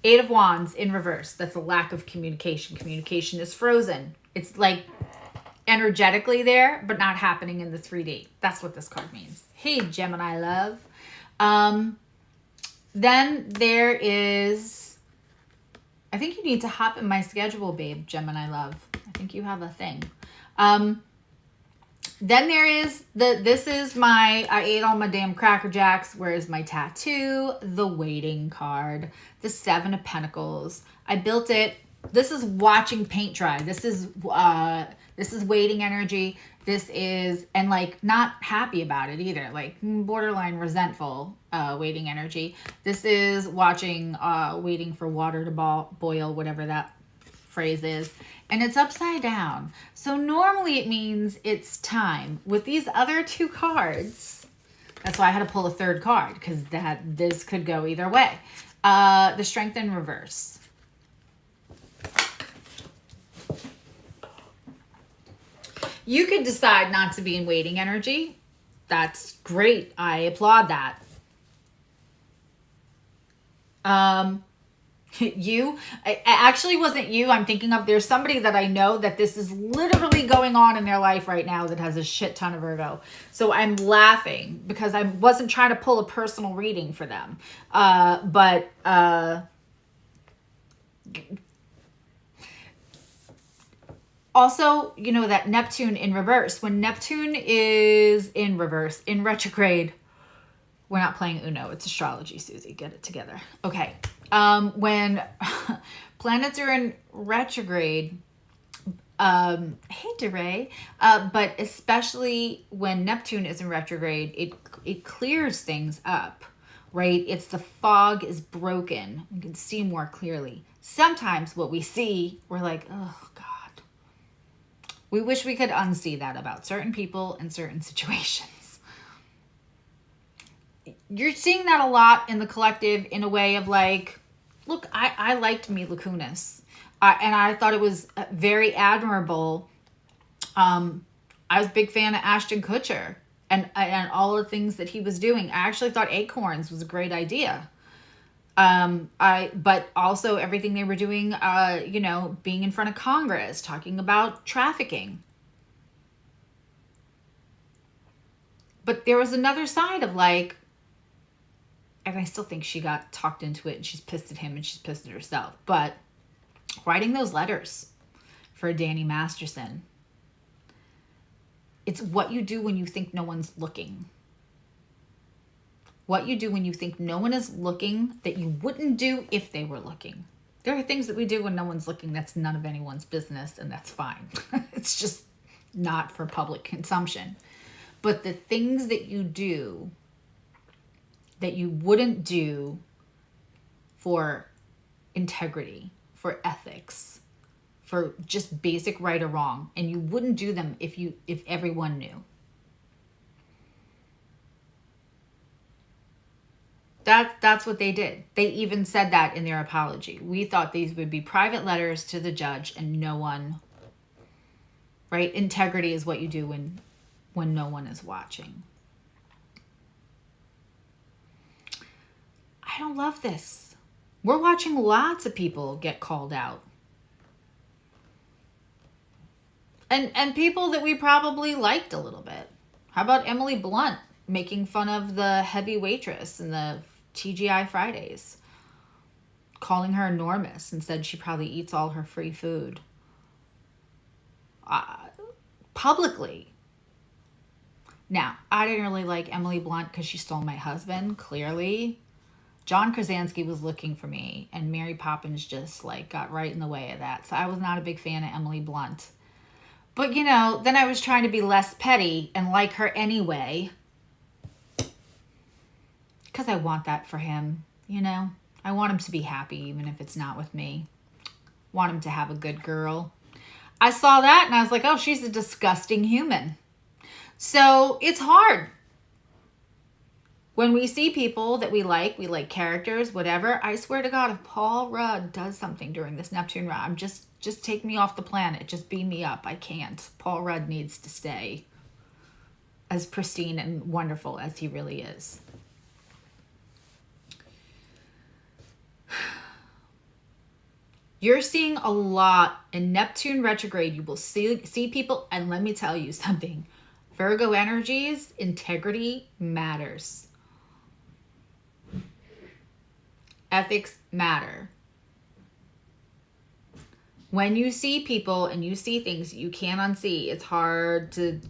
Eight of Wands in reverse. That's a lack of communication. Communication is frozen. It's like energetically there, but not happening in the 3D. That's what this card means. Hey, Gemini love. Then there is, I think you need to hop in my schedule, babe, Gemini love. I think you have a thing. Then there is this is my, I ate all my damn Cracker Jacks. Where is my tattoo? The Waiting card. The Seven of Pentacles. I built it. This is watching paint dry. This is waiting energy. This is, and like not happy about it either. Like borderline resentful waiting energy. This is watching, waiting for water to boil, whatever that phrase is. And it's upside down. So normally it means it's time. With these other two cards, that's why I had to pull a third card, because this could go either way. The Strength in reverse. You could decide not to be in waiting energy. That's great. I applaud that. It actually wasn't you. I'm thinking of, there's somebody that I know that this is literally going on in their life right now that has a shit ton of Virgo. So I'm laughing because I wasn't trying to pull a personal reading for them. Also, you know, that Neptune in reverse. When Neptune is in reverse, in retrograde, we're not playing Uno. It's astrology, Susie. Get it together. Okay. When planets are in retrograde, hey, DeRay, but especially when Neptune is in retrograde, it clears things up, right? It's the fog is broken. You can see more clearly. Sometimes what we see, we're like, oh, God. We wish we could unsee that about certain people and certain situations. You're seeing that a lot in the collective in a way of like, look, I liked Mila Kunis. And I thought it was very admirable. I was a big fan of Ashton Kutcher and all the things that he was doing. I actually thought Acorns was a great idea. But also everything they were doing, you know, being in front of Congress, talking about trafficking. But there was another side of like, and I still think she got talked into it and she's pissed at him and she's pissed at herself. But writing those letters for Danny Masterson, it's what you do when you think no one's looking. What you do when you think no one is looking that you wouldn't do if they were looking. There are things that we do when no one's looking that's none of anyone's business, and that's fine. It's just not for public consumption. But the things that you do that you wouldn't do for integrity, for ethics, for just basic right or wrong, and you wouldn't do them if everyone knew. That's what they did. They even said that in their apology. We thought these would be private letters to the judge and no one, right? Integrity is what you do when no one is watching. I don't love this. We're watching lots of people get called out. And people that we probably liked a little bit. How about Emily Blunt making fun of the heavy waitress in the TGI Fridays? Calling her enormous and said she probably eats all her free food. Publicly. Now, I didn't really like Emily Blunt because she stole my husband, clearly. John Krasinski was looking for me, and Mary Poppins just like got right in the way of that. So I was not a big fan of Emily Blunt. But, you know, then I was trying to be less petty and like her anyway. Because I want that for him, you know. I want him to be happy even if it's not with me. Want him to have a good girl. I saw that and I was like, oh, she's a disgusting human. So it's hard. When we see people that we like characters, whatever, I swear to God, if Paul Rudd does something during this Neptune run, Just take me off the planet. Just beam me up. I can't. Paul Rudd needs to stay as pristine and wonderful as he really is. You're seeing a lot in Neptune retrograde. You will see people, and let me tell you something. Virgo energies, integrity matters. Ethics matter. When you see people and you see things you can't unsee, it's hard to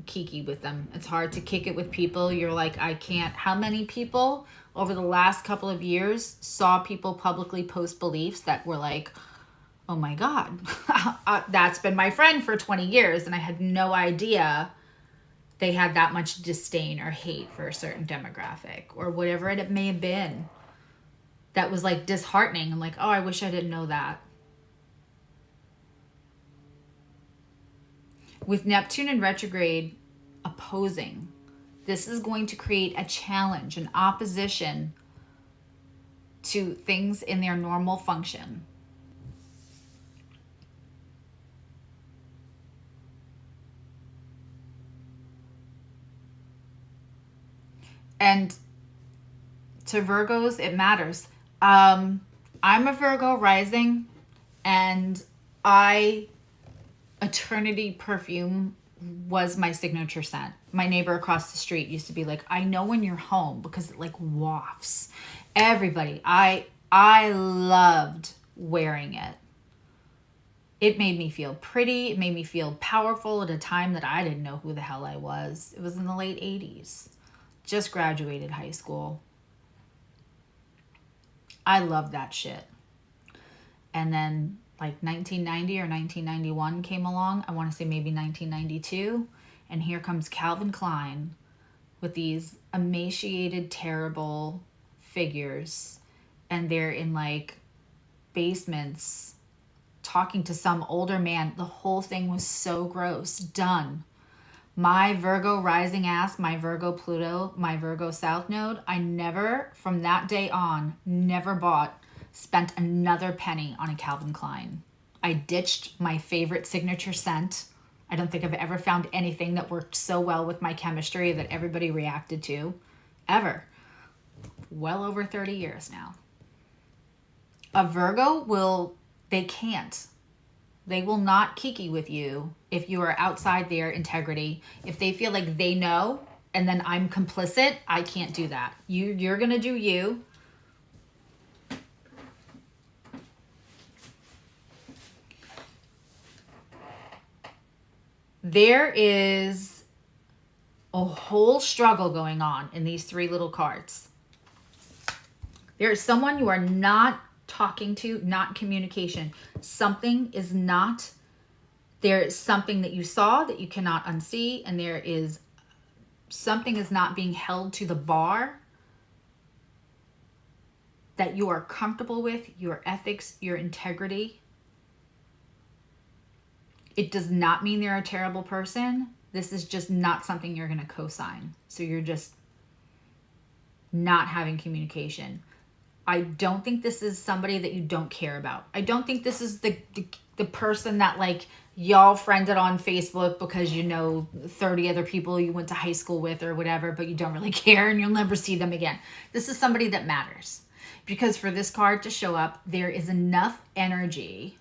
kiki with them. It's hard to kick it with people. You're like, I can't. How many people over the last couple of years saw people publicly post beliefs that were like, oh my God, that's been my friend for 20 years and I had no idea they had that much disdain or hate for a certain demographic or whatever it may have been. That was like disheartening. I'm like, oh, I wish I didn't know that. With Neptune in retrograde opposing, this is going to create a challenge, an opposition to things in their normal function. And to Virgos, it matters. I'm a Virgo rising, and Eternity perfume was my signature scent. My neighbor across the street used to be like, I know when you're home because it like wafts. Everybody, I loved wearing it. It made me feel pretty. It made me feel powerful at a time that I didn't know who the hell I was. It was in the late 80s. Just graduated high school. I loved that shit. And then like 1990 or 1991 came along. I want to say maybe 1992. And here comes Calvin Klein with these emaciated, terrible figures. And they're in like basements talking to some older man. The whole thing was so gross. Done. My Virgo rising ass, my Virgo Pluto, my Virgo South Node, I never, from that day on, spent another penny on a Calvin Klein. I ditched my favorite signature scent. I don't think I've ever found anything that worked so well with my chemistry that everybody reacted to, ever. Well over 30 years now. A Virgo they will not kiki with you if you are outside their integrity. If they feel like they know and then I'm complicit, I can't do that. You're going to do you. There is a whole struggle going on in these three little cards. There is someone you are not talking to, not communication. Something is not, there is something that you saw that you cannot unsee, and there is something is not being held to the bar that you are comfortable with, your ethics, your integrity. It does not mean they're a terrible person. This is just not something you're going to co-sign. So you're just not having communication. I don't think this is somebody that you don't care about. I don't think this is the person that like y'all friended on Facebook because you know 30 other people you went to high school with or whatever, but you don't really care and you'll never see them again. This is somebody that matters. Because for this card to show up, there is enough energy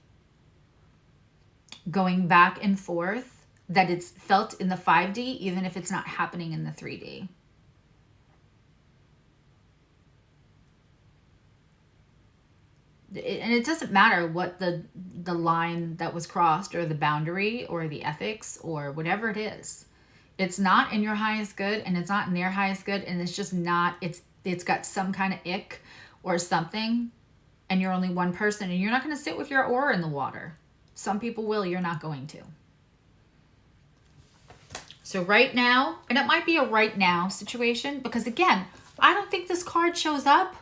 going back and forth that it's felt in the 5D, even if it's not happening in the 3D. And it doesn't matter what the line that was crossed or the boundary or the ethics or whatever it is. It's not in your highest good and it's not in their highest good, and it's just not, it's got some kind of ick or something, and you're only one person and you're not going to sit with your oar in the water. Some people will, you're not going to. So right now, and it might be a right now situation, because again, I don't think this card shows up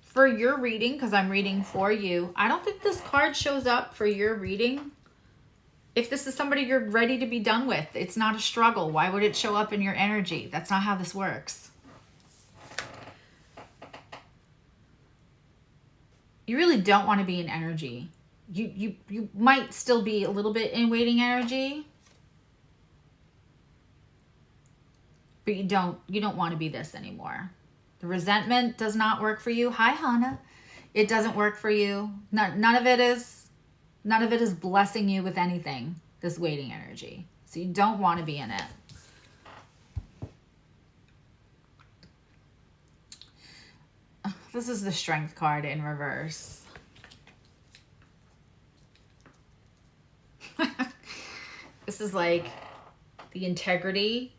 for your reading, because I'm reading for you. I don't think this card shows up for your reading. If this is somebody you're ready to be done with, it's not a struggle. Why would it show up in your energy? That's not how this works. You really don't want to be in energy you might still be a little bit in waiting energy, but you don't want to be this anymore. The resentment does not work for you. Hi, Hannah. It doesn't work for you. None of it is blessing you with anything, this waiting energy. So you don't want to be in it. This is the Strength card in reverse. This is like the integrity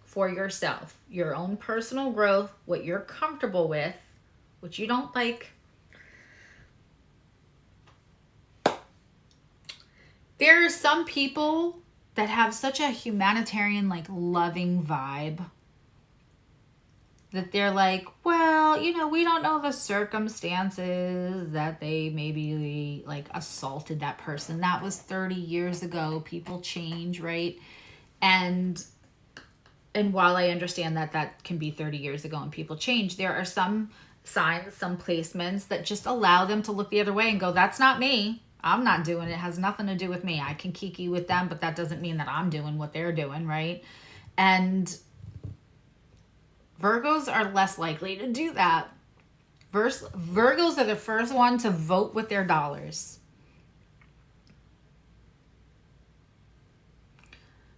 for yourself, your own personal growth, what you're comfortable with, what you don't like. There are some people that have such a humanitarian, like, loving vibe that they're like, well, you know, we don't know the circumstances that they maybe like assaulted that person. That was 30 years ago. People change, right? And while I understand that that can be 30 years ago and people change, there are some signs, some placements that just allow them to look the other way and go, that's not me. I'm not doing it. It has nothing to do with me. I can kiki with them, but that doesn't mean that I'm doing what they're doing, right? And Virgos are less likely to do that. Virgos are the first one to vote with their dollars.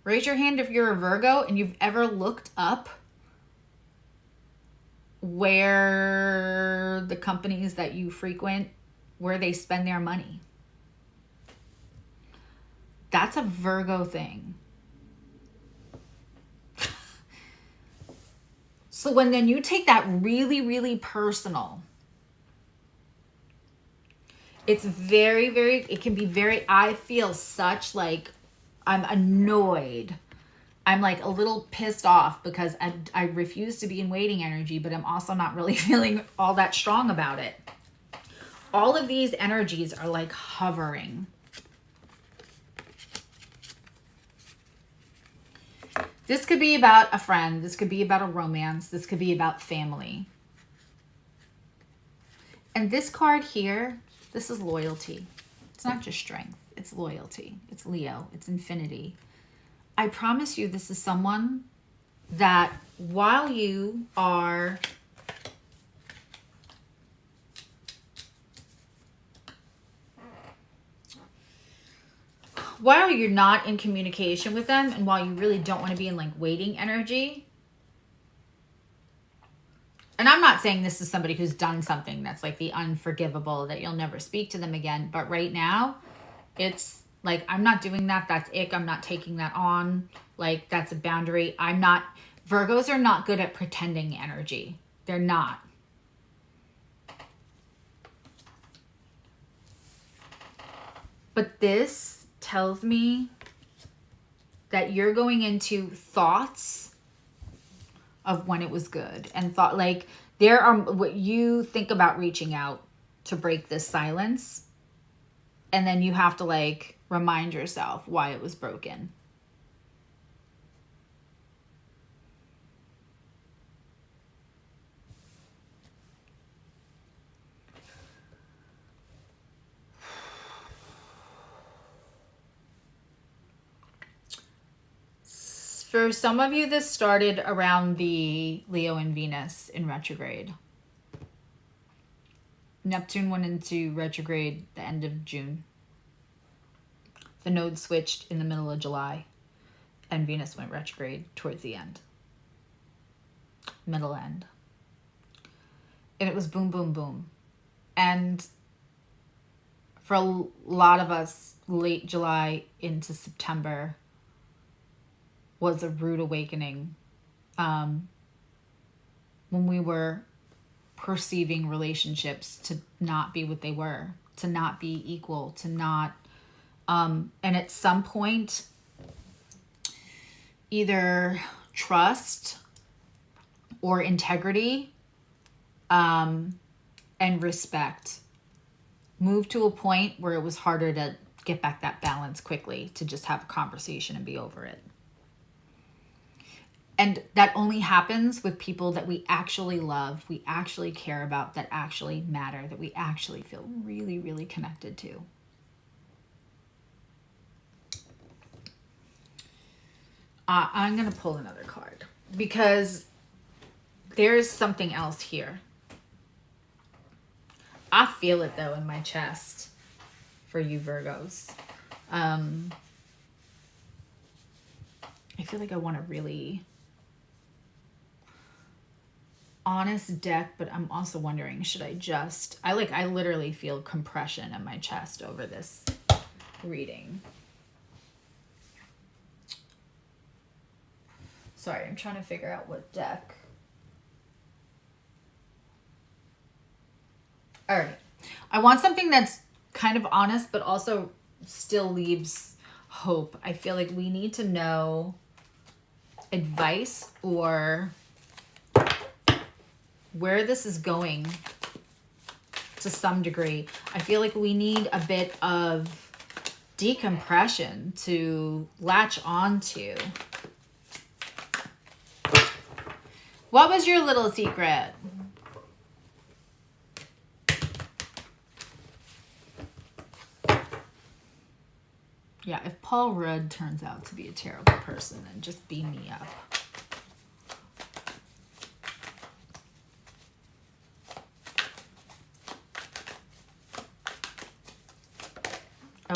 Raise your hand if you're a Virgo and you've ever looked up where the companies that you frequent, where they spend their money. That's a Virgo thing. So when then you take that really, really personal, it's very, very, it can be very, I feel such like, I'm annoyed. I'm like a little pissed off because I refuse to be in waiting energy, but I'm also not really feeling all that strong about it. All of these energies are like hovering. This could be about a friend. This could be about a romance. This could be about family. And this card here, this is loyalty. It's not just strength. It's loyalty. It's Leo. It's infinity. I promise you this is someone that while you are while you're not in communication with them and while you really don't want to be in like waiting energy, and I'm not saying this is somebody who's done something that's like the unforgivable, that you'll never speak to them again, but right now it's like, I'm not doing that. That's ick. I'm not taking that on. Like, that's a boundary. Virgos are not good at pretending energy. They're not. But this tells me that you're going into thoughts of when it was good, and thought like there are what you think about reaching out to break this silence, and then you have to like remind yourself why it was broken. For some of you, this started around the Leo and Venus in retrograde. Neptune went into retrograde the end of June. The node switched in the middle of July, and Venus went retrograde towards the end. Middle end. And it was boom, boom, boom. And for a lot of us, late July into September was a rude awakening, when we were perceiving relationships to not be what they were, to not be equal, to not, and at some point, either trust or integrity and respect moved to a point where it was harder to get back that balance quickly, to just have a conversation and be over it. And that only happens with people that we actually love, we actually care about, that actually matter, that we actually feel really, really connected to. I'm going to pull another card because there's something else here. I feel it though in my chest for you Virgos. I feel like I want a really honest deck, but I'm also wondering, should I just, I literally feel compression in my chest over this reading. Sorry, I'm trying to figure out what deck. All right. I want something that's kind of honest, but also still leaves hope. I feel like we need to know advice or where this is going to some degree. I feel like we need a bit of decompression to latch onto. What was your little secret? Yeah, if Paul Rudd turns out to be a terrible person, then just beam me up.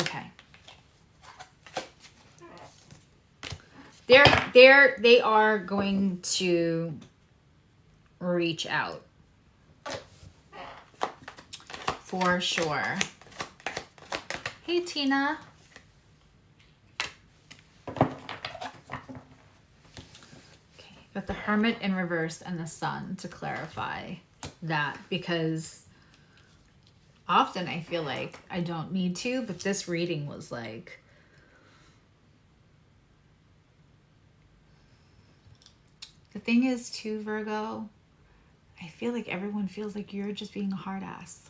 Okay. They are going to reach out. For sure. Hey, Tina. Got the Hermit in reverse and the Sun to clarify that, because often I feel like I don't need to, but this reading was like, the thing is too, Virgo, I feel like everyone feels like you're just being a hard ass.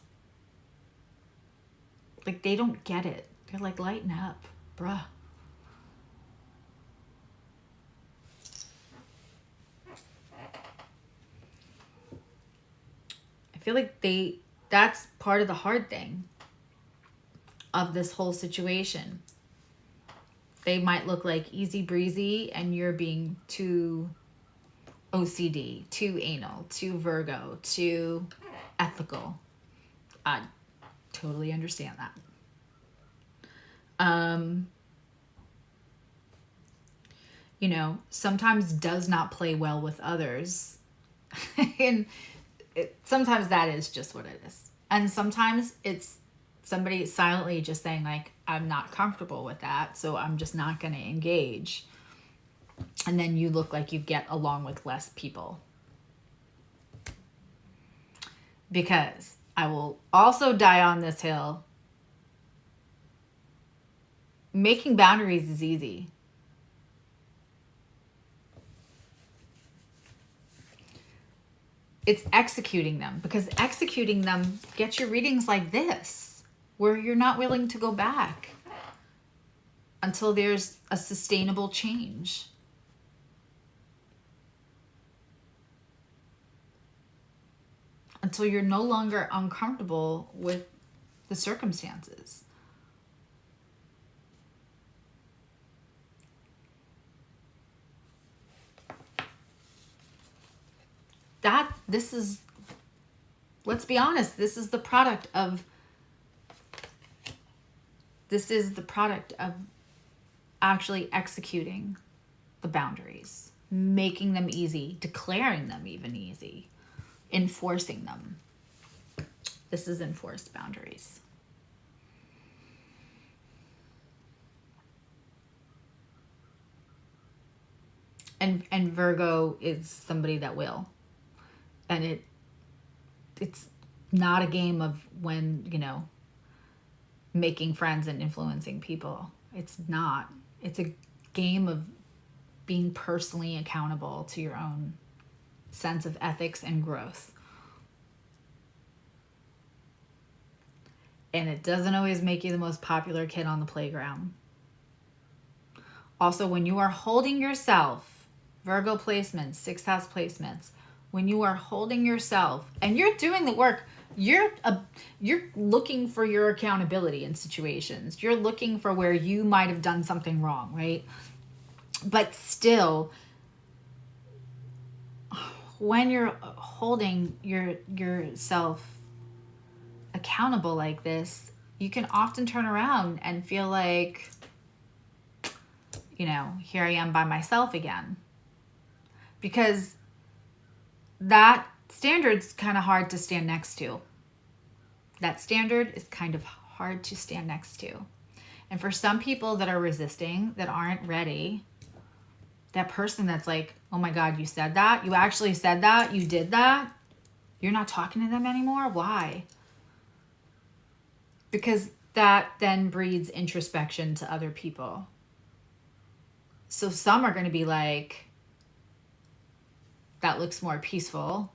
Like they don't get it. They're like, lighten up, bruh. I feel like that's part of the hard thing of this whole situation. They might look like easy breezy and you're being too OCD, too anal, too Virgo, too ethical. I totally understand that. You know, sometimes does not play well with others. And sometimes that is just what it is. And sometimes it's somebody silently just saying like, I'm not comfortable with that, so I'm just not going to engage. And then you look like you get along with less people. Because I will also die on this hill. Making boundaries is easy. It's executing them, because executing them gets your readings like this, where you're not willing to go back until there's a sustainable change. Until you're no longer uncomfortable with the circumstances. This is, let's be honest, this is the product of actually executing the boundaries, making them easy, declaring them even easy, enforcing them. This is enforced boundaries. And Virgo is somebody that will. And it's not a game of when, you know, making friends and influencing people. It's not. It's a game of being personally accountable to your own sense of ethics and growth. And it doesn't always make you the most popular kid on the playground. Also, when you are holding yourself, Virgo placements, 6th house placements, when you are holding yourself and you're doing the work, you're looking for your accountability in situations. You're looking for where you might have done something wrong, right? But still, when you're holding yourself accountable like this, you can often turn around and feel like, you know, here I am by myself again. Because that standard's kind of hard to stand next to. That standard is kind of hard to stand next to. And for some people that are resisting, that aren't ready, that person that's like, oh my God, you said that? You actually said that? You did that? You're not talking to them anymore? Why? Because that then breeds introspection to other people. So some are going to be like, that looks more peaceful.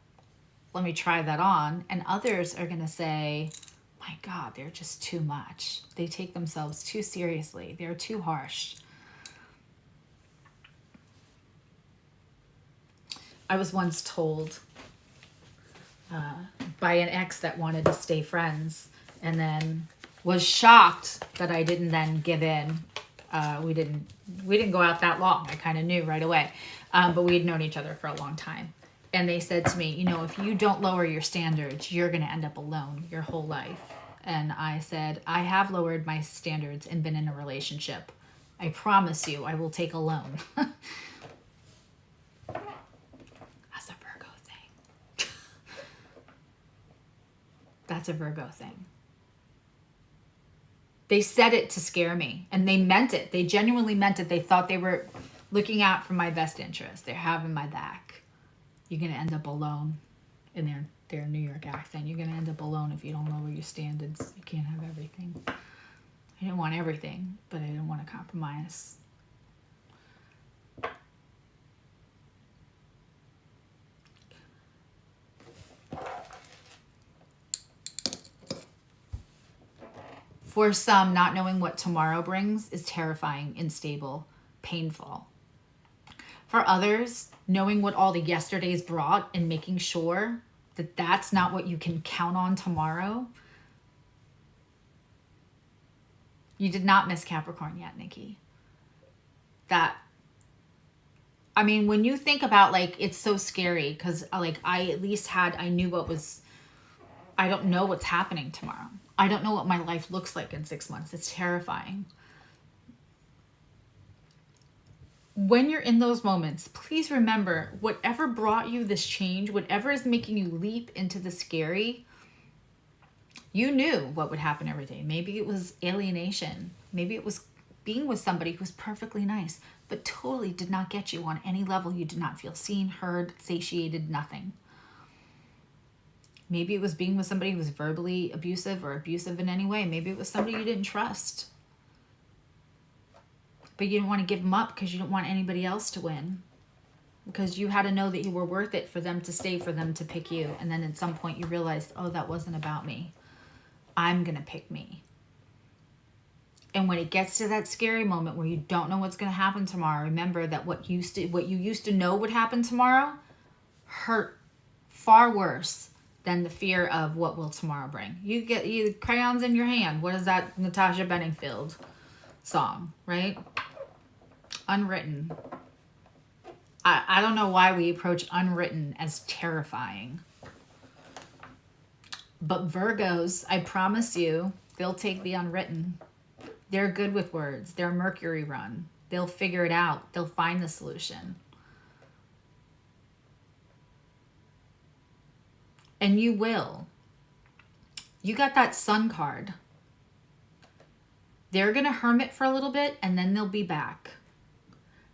Let me try that on. And others are going to say, my God, they're just too much. They take themselves too seriously. They're too harsh. I was once told by an ex that wanted to stay friends, and then was shocked that I didn't then give in. We didn't go out that long. I kind of knew right away, but we had known each other for a long time. And they said to me, you know, if you don't lower your standards, you're going to end up alone your whole life. And I said, I have lowered my standards and been in a relationship. I promise you, I will take a loan. That's a Virgo thing. That's a Virgo thing. They said it to scare me, and they meant it. They genuinely meant it. They thought they were looking out for my best interest. They're having my back. You're going to end up alone. In their New York accent, you're going to end up alone if you don't lower your standards. You can't have everything. I didn't want everything, but I didn't want to compromise. For some, not knowing what tomorrow brings is terrifying, unstable, painful. For others, knowing what all the yesterdays brought and making sure that that's not what you can count on tomorrow. You did not miss Capricorn yet, Nikki. I mean, when you think about, like, it's so scary because, like, I knew I don't know what's happening tomorrow. I don't know what my life looks like in 6 months. It's terrifying. When you're in those moments, please remember, whatever brought you this change, whatever is making you leap into the scary, you knew what would happen every day. Maybe it was alienation. Maybe it was being with somebody who was perfectly nice, but totally did not get you on any level. You did not feel seen, heard, satiated, nothing. Maybe it was being with somebody who was verbally abusive or abusive in any way. Maybe it was somebody you didn't trust. But you didn't want to give them up because you didn't want anybody else to win. Because you had to know that you were worth it for them to stay, for them to pick you. And then at some point you realized, oh, that wasn't about me. I'm going to pick me. And when it gets to that scary moment where you don't know what's going to happen tomorrow, remember that what you used to know would happen tomorrow hurt far worse than the fear of what will tomorrow bring. You get crayons in your hand. What is that Natasha Bedingfield song, right? Unwritten. I don't know why we approach unwritten as terrifying. But Virgos, I promise you, they'll take the unwritten. They're good with words. They're Mercury run. They'll figure it out. They'll find the solution. And you will. You got that Sun card. They're going to hermit for a little bit and then they'll be back.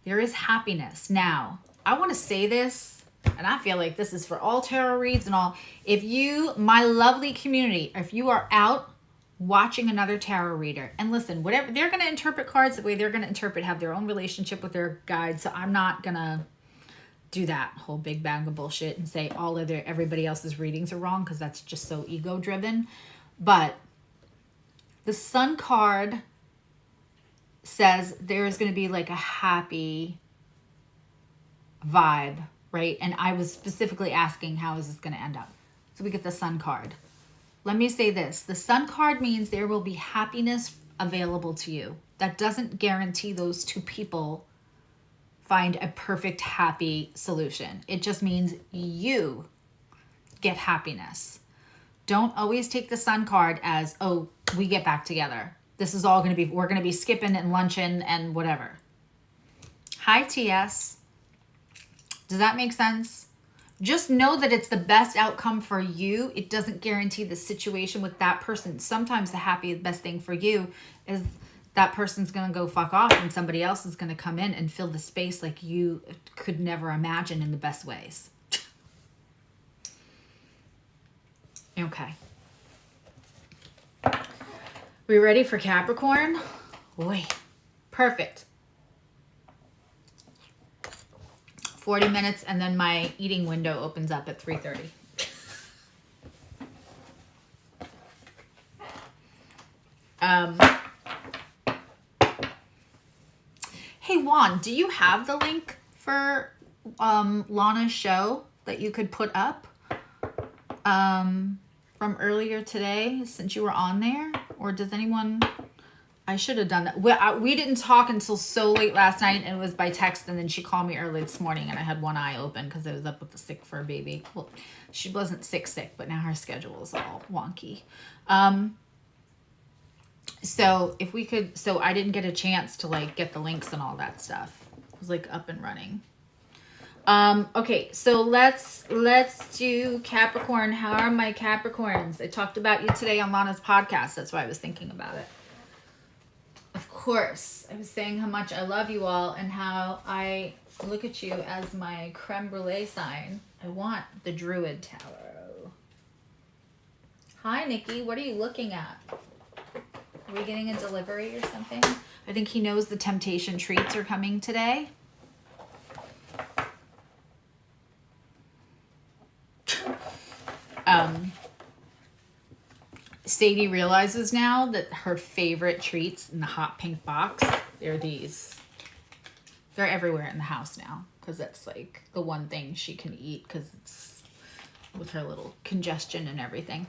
There is happiness. Now, I want to say this, and I feel like this is for all tarot reads and all. If you, my lovely community, if you are out watching another tarot reader, and listen, whatever, they're going to interpret cards the way they're going to interpret, have their own relationship with their guide. So I'm not going to do that whole big bag of bullshit and say everybody else's readings are wrong, because that's just so ego driven. But the Sun card says there's going to be like a happy vibe, right? And I was specifically asking, how is this going to end up? So we get the Sun card. Let me say this. The Sun card means there will be happiness available to you. That doesn't guarantee those two people find a perfect, happy solution. It just means you get happiness. Don't always take the Sun card as, oh, we get back together. This is all going to be, we're going to be skipping and luncheon and whatever. Hi, TS. Does that make sense? Just know that it's the best outcome for you. It doesn't guarantee the situation with that person. Sometimes the best thing for you is that person's going to go fuck off and somebody else is going to come in and fill the space like you could never imagine in the best ways. Okay. We ready for Capricorn? Boy, perfect. 40 minutes and then my eating window opens up at 3:30. Hey Juan, do you have the link for Lana's show that you could put up from earlier today since you were on there? Or does anyone... I should have done that. We didn't talk until so late last night, and it was by text, and then she called me early this morning, and I had one eye open because I was up with the sick fur baby. Well, she wasn't sick, but now her schedule is all wonky. So if we could... So I didn't get a chance to, like, get the links and all that stuff. It was, like, up and running. Okay, so let's do Capricorn. How are my Capricorns? I talked about you today on Lana's podcast. That's why I was thinking about it. Of course, I was saying how much I love you all and how I look at you as my creme brulee sign. I want the Druid Tarot. Hi, Nikki. What are you looking at? Are we getting a delivery or something? I think he knows the temptation treats are coming today. Sadie realizes now that her favorite treats in the hot pink box, they're these. They're everywhere in the house now because that's like the one thing she can eat because it's with her little congestion and everything.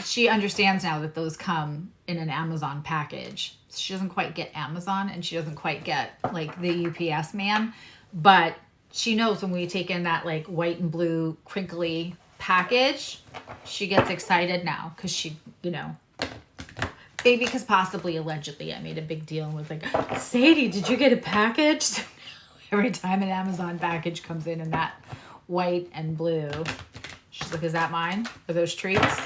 She understands now that those come in an Amazon package. She doesn't quite get Amazon and she doesn't quite get like the UPS man, but she knows when we take in that like white and blue crinkly package, she gets excited now because she, you know, maybe because possibly allegedly I made a big deal and was like, Sadie, did you get a package? So every time an Amazon package comes in that white and blue, she's like, is that mine? Are those treats?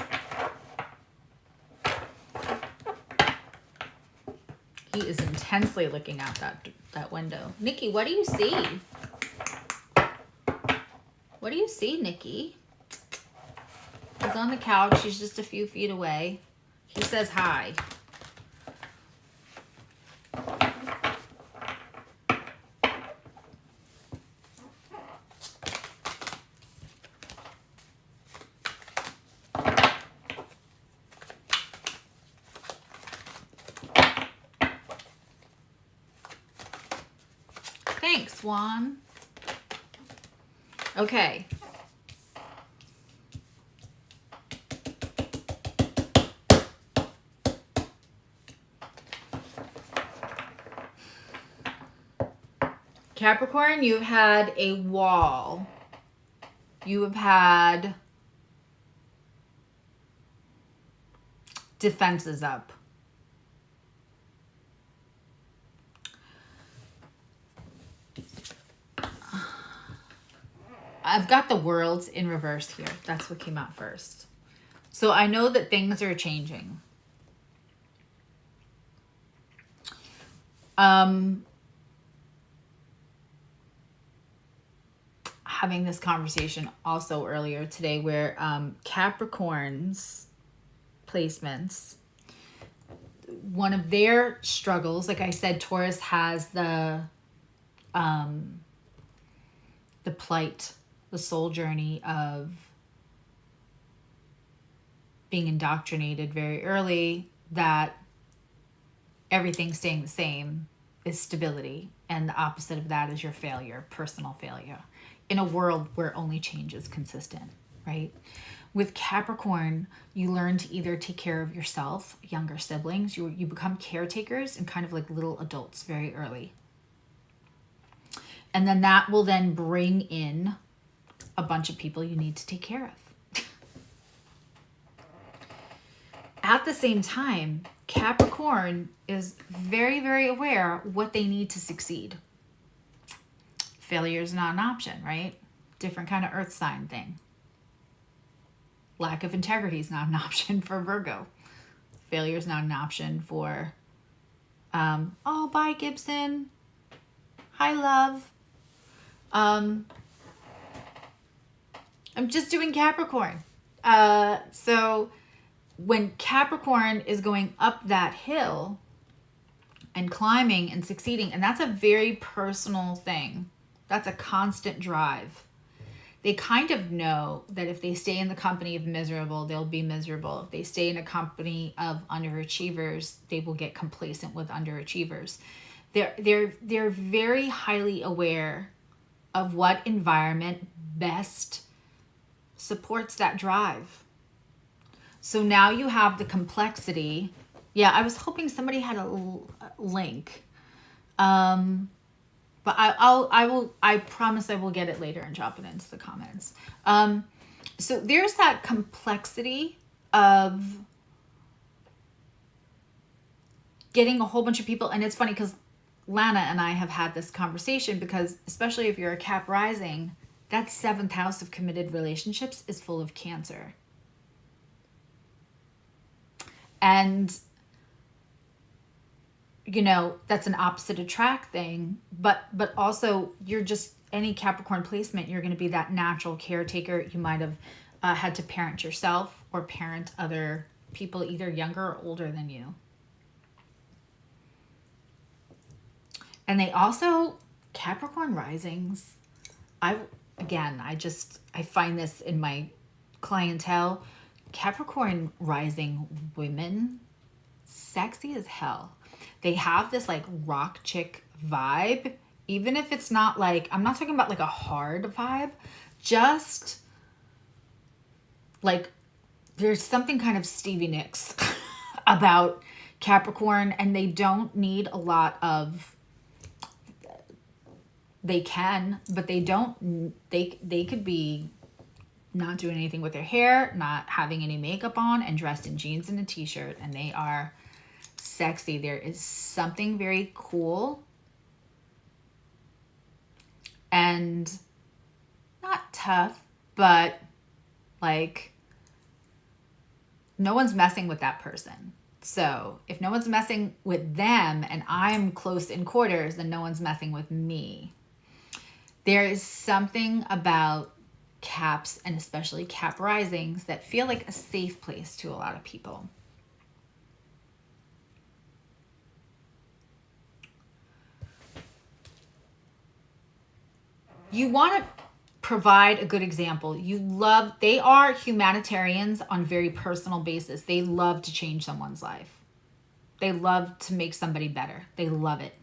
He is intensely looking out that window. Nikki, what do you see? What do you see, Nikki? He's on the couch. He's just a few feet away. He says hi. Thanks, Juan. Okay. Capricorn, you've had a wall. You have had defenses up. I've got the worlds in reverse here. That's what came out first. So I know that things are changing. Having this conversation also earlier today where Capricorn's placements, one of their struggles, like I said, Taurus has the plight, the soul journey of being indoctrinated very early that everything staying the same is stability, and the opposite of that is your failure, personal failure, in a world where only change is consistent, right? With Capricorn, you learn to either take care of yourself, younger siblings, you become caretakers and kind of like little adults very early. And then that will then bring in a bunch of people you need to take care of. At the same time, Capricorn is very, very aware what they need to succeed. Failure is not an option, right? Different kind of earth sign thing. Lack of integrity is not an option for Virgo. Failure is not an option for, oh, bye, Gibson. Hi, love. I'm just doing Capricorn. So when Capricorn is going up that hill and climbing and succeeding, and that's a very personal thing. That's a constant drive. They kind of know that if they stay in the company of miserable, they'll be miserable. If they stay in a company of underachievers, they will get complacent with underachievers. They're very highly aware of what environment best supports that drive. So now you have the complexity. Yeah, I was hoping somebody had a link. But I promise I will get it later and drop it into the comments. So there's that complexity of getting a whole bunch of people. And it's funny because Lana and I have had this conversation, because especially if you're a Cap rising, that 7th house of committed relationships is full of Cancer. And you know, that's an opposite attract thing, but also you're just, any Capricorn placement, you're going to be that natural caretaker. You might have had to parent yourself or parent other people, either younger or older than you. And they also, Capricorn risings, I find this in my clientele, Capricorn rising women, sexy as hell. They have this like rock chick vibe, even if it's not like, I'm not talking about like a hard vibe, just like there's something kind of Stevie Nicks about Capricorn, and they don't need a lot of, they can, but they don't, they could be not doing anything with their hair, not having any makeup on, and dressed in jeans and a t-shirt, and they are sexy. There is something very cool and not tough, but like no one's messing with that person. So if no one's messing with them and I'm close in quarters, then no one's messing with me. There is something about Caps, and especially Cap risings, that feel like a safe place to a lot of people. You want to provide a good example. They are humanitarians on very personal basis. They love to change someone's life. They love to make somebody better. They love it.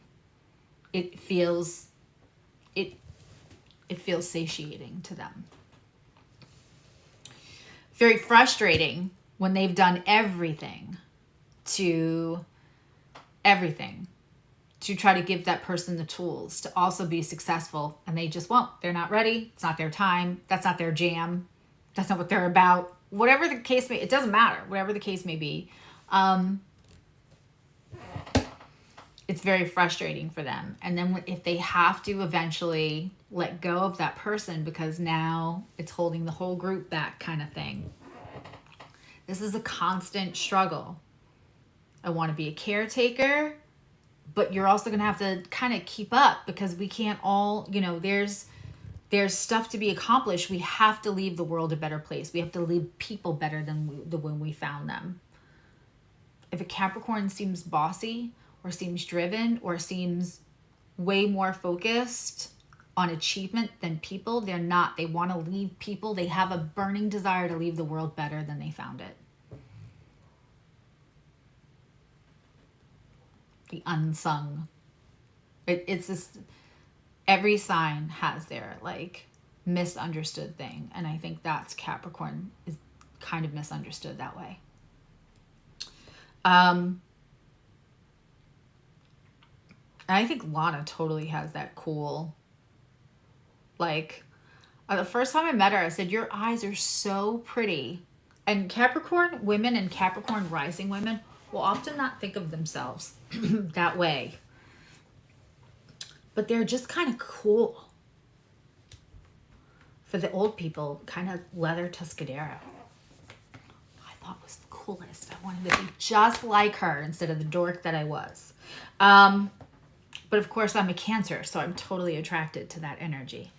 It feels satiating to them. Very frustrating when they've done everything to try to give that person the tools to also be successful, and they just won't. They're not ready. It's not their time. That's not their jam. That's not what they're about. Whatever the case may, it doesn't matter. Whatever the case may be. It's very frustrating for them. And then if they have to eventually let go of that person because now it's holding the whole group back kind of thing. This is a constant struggle. I want to be a caretaker, but you're also going to have to kind of keep up, because we can't all, there's stuff to be accomplished. We have to leave the world a better place. We have to leave people better than when we found them. If a Capricorn seems bossy or seems driven or seems way more focused on achievement than people, they're not. They want to leave people. They have a burning desire to leave the world better than they found it. The unsung. It's this, every sign has their like misunderstood thing, and I think that's Capricorn kind of misunderstood that way. I think Lana totally has that cool, like, the first time I met her, I said, your eyes are so pretty. And Capricorn women and Capricorn rising women will often not think of themselves that way. But they're just kind of cool. For the old people, kind of leather Tuscadero. I thought was the coolest. I wanted to be just like her instead of the dork that I was. But of course, I'm a Cancer, so I'm totally attracted to that energy.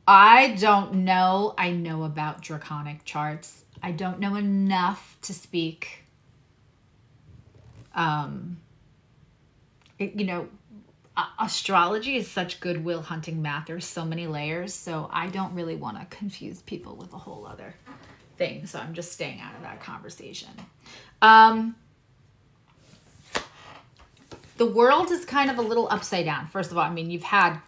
I don't know. I know about draconic charts. I don't know enough to speak. Astrology is such goodwill hunting math. There's so many layers, so I don't really want to confuse people with a whole other thing. So I'm just staying out of that conversation. The world is kind of a little upside down. First of all, I mean, you've had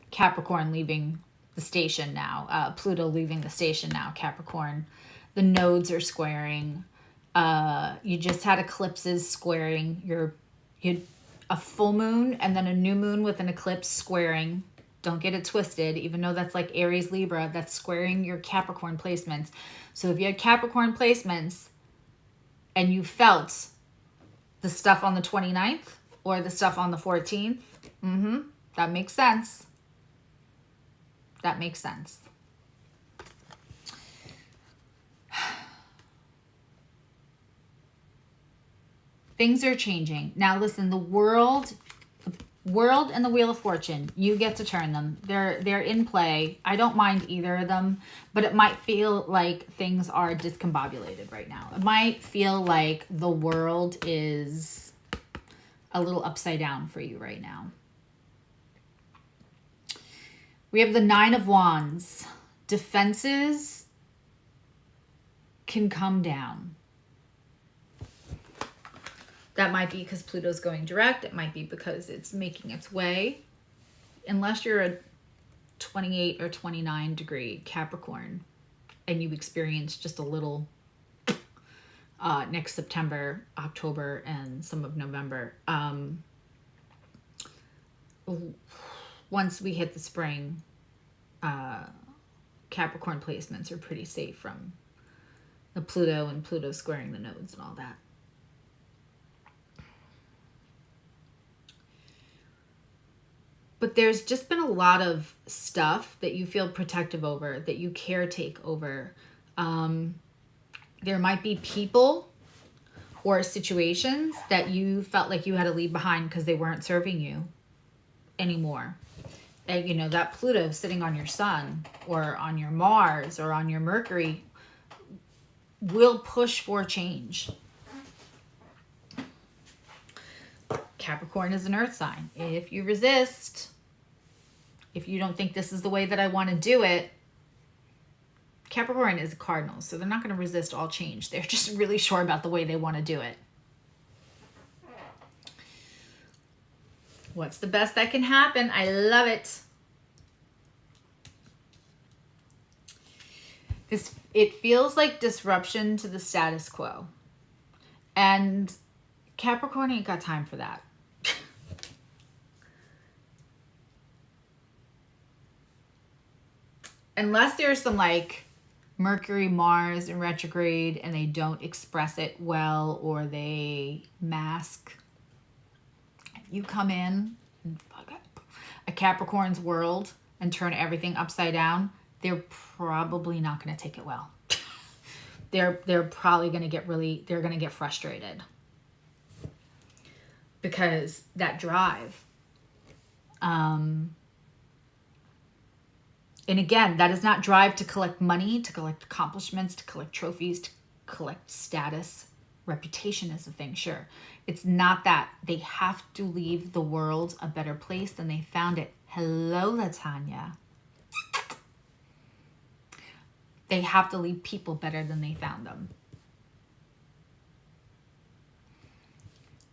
Capricorn leaving the station now, Pluto leaving the station now, Capricorn. The nodes are squaring. You just had eclipses squaring. You had a full moon and then a new moon with an eclipse squaring. Don't get it twisted, even though that's like Aries, Libra, that's squaring your Capricorn placements. So if you had Capricorn placements and you felt the stuff on the 29th or the stuff on the 14th, that makes sense. That makes sense. Things are changing. Now listen, the world and the Wheel of Fortune, you get to turn them. They're in play. I don't mind either of them, but it might feel like things are discombobulated right now. It might feel like the world is a little upside down for you right now. We have the Nine of Wands. Defenses can come down. That might be because Pluto's going direct. It might be because it's making its way. Unless you're a 28 or 29 degree Capricorn and you experience just a little next September, October, and some of November. Once we hit the spring, Capricorn placements are pretty safe from the Pluto and Pluto squaring the nodes and all that. But there's just been a lot of stuff that you feel protective over, that you caretake over. There might be people or situations that you felt like you had to leave behind because they weren't serving you anymore. And, you know, that Pluto sitting on your Sun or on your Mars or on your Mercury will push for change. Capricorn is an earth sign. If you resist, if you don't think this is the way that I want to do it, Capricorn is a cardinal, so they're not going to resist all change. They're just really sure about the way they want to do it. What's the best that can happen? I love it. It feels like disruption to the status quo. And Capricorn ain't got time for that. Unless there's some like Mercury, Mars in retrograde and they don't express it well or they mask. You come in a Capricorn's world and turn everything upside down, they're probably not going to take it well. They're probably going to get they're going to get frustrated. Because that drive. And again, that is not drive to collect money, to collect accomplishments, to collect trophies, to collect status. Reputation is a thing, sure. It's not that. They have to leave the world a better place than they found it. Hello, Latanya. They have to leave people better than they found them.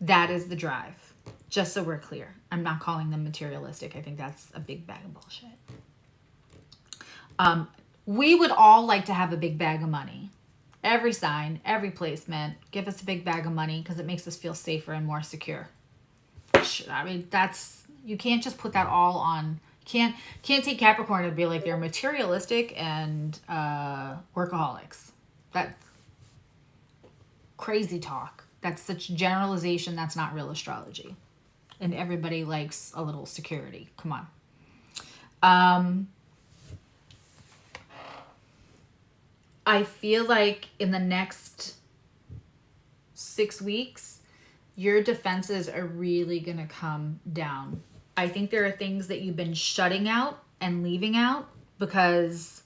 That is the drive. Just so we're clear. I'm not calling them materialistic. I think that's a big bag of bullshit. We would all like to have a big bag of money. Every sign, every placement, give us a big bag of money because it makes us feel safer and more secure. I mean, that's, you can't just put that all on. Can't take Capricorn and be like they're materialistic and workaholics. That's crazy talk. That's such generalization. That's not real astrology. And everybody likes a little security. Come on. I feel like in the next 6 weeks, your defenses are really going to come down. I think there are things that you've been shutting out and leaving out because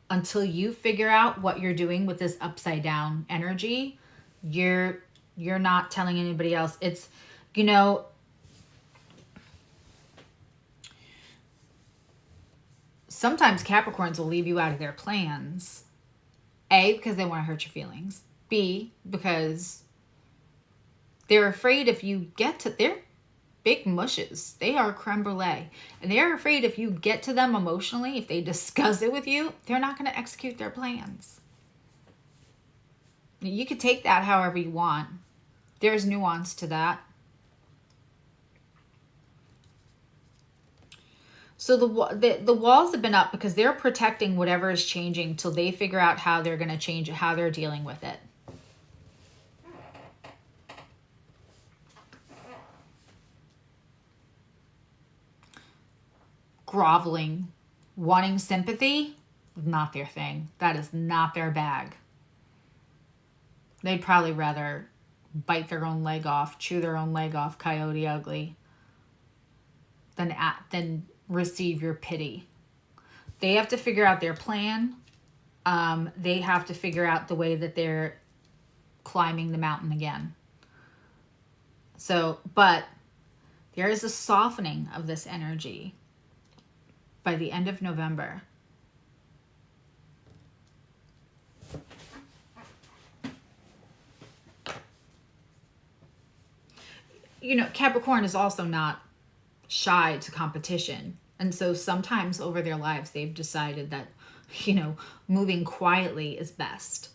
until you figure out what you're doing with this upside down energy, you're not telling anybody else. It's, you know, sometimes Capricorns will leave you out of their plans. A, because they want to hurt your feelings. B, because they're afraid if you get to, they're big mushes. They are creme brulee. And they're afraid if you get to them emotionally, if they discuss it with you, they're not going to execute their plans. You could take that however you want. There's nuance to that. So the walls have been up because they're protecting whatever is changing till they figure out how they're going to change it, how they're dealing with it. Groveling, wanting sympathy, not their thing. That is not their bag. They'd probably rather bite their own leg off, chew their own leg off, coyote ugly, than receive your pity. They have to figure out their plan. They have to figure out the way that they're climbing the mountain again. So, but there is a softening of this energy by the end of November. You know, Capricorn is also not shy to competition. And so sometimes over their lives, they've decided that, you know, moving quietly is best.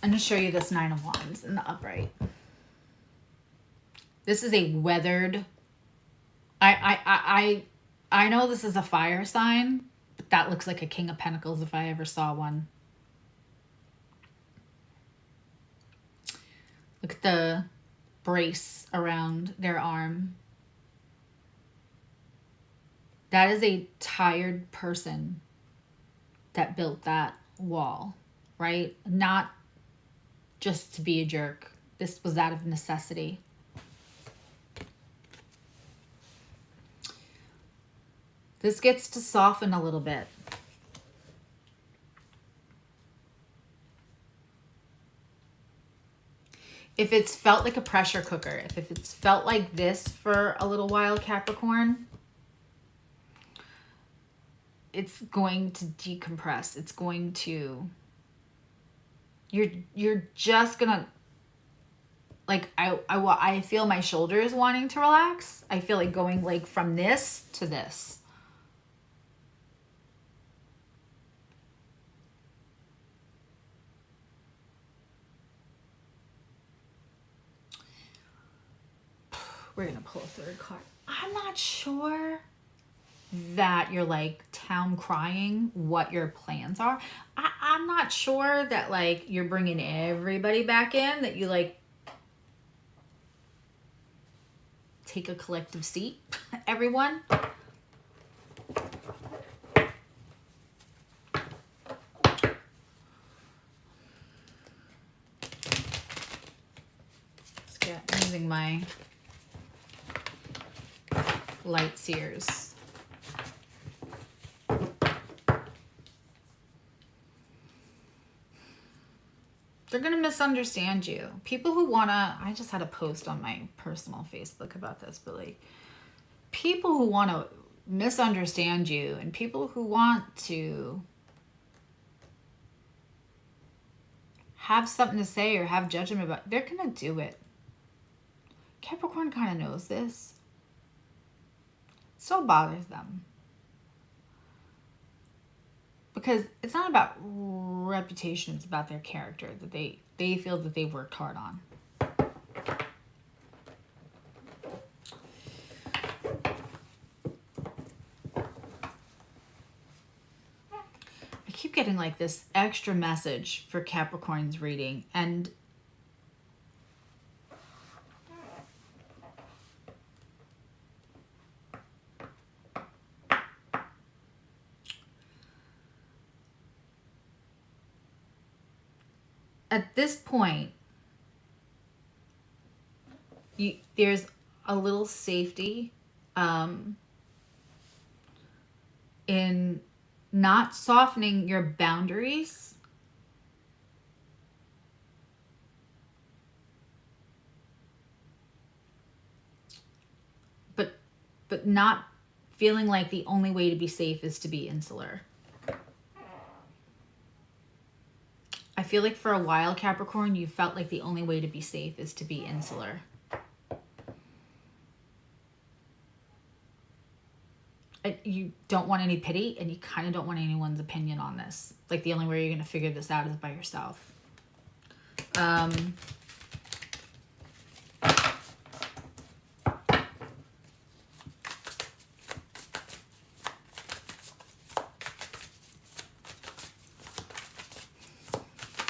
I'm going to show you this Nine of Wands in the upright. This is a weathered, I know this is a fire sign, but that looks like a King of Pentacles if I ever saw one. Look at the brace around their arm. That is a tired person that built that wall, right? Not just to be a jerk. This was out of necessity. This gets to soften a little bit. If it's felt like a pressure cooker, if it's felt like this for a little while, Capricorn, it's going to decompress. It's going to, you're just gonna, like, I feel my shoulders wanting to relax. I feel like going like from this to this. We're going to pull a third card. I'm not sure that you're like town crying what your plans are. I'm not sure that like you're bringing everybody back in, that you like take a collective seat, everyone. Let's get using my light seers. They're going to misunderstand you. People who want to, I just had a post on my personal Facebook about this, but like people who want to misunderstand you and people who want to have something to say or have judgment about, they're going to do it. Capricorn kind of knows this. It still bothers them. Because it's not about reputation, it's about their character that they feel that they've worked hard on. I keep getting like this extra message for Capricorn's reading, and at this point, there's a little safety in not softening your boundaries, but not feeling like the only way to be safe is to be insular. I feel like for a while, Capricorn, you felt like the only way to be safe is to be insular. You don't want any pity, and you kind of don't want anyone's opinion on this. Like, the only way you're going to figure this out is by yourself.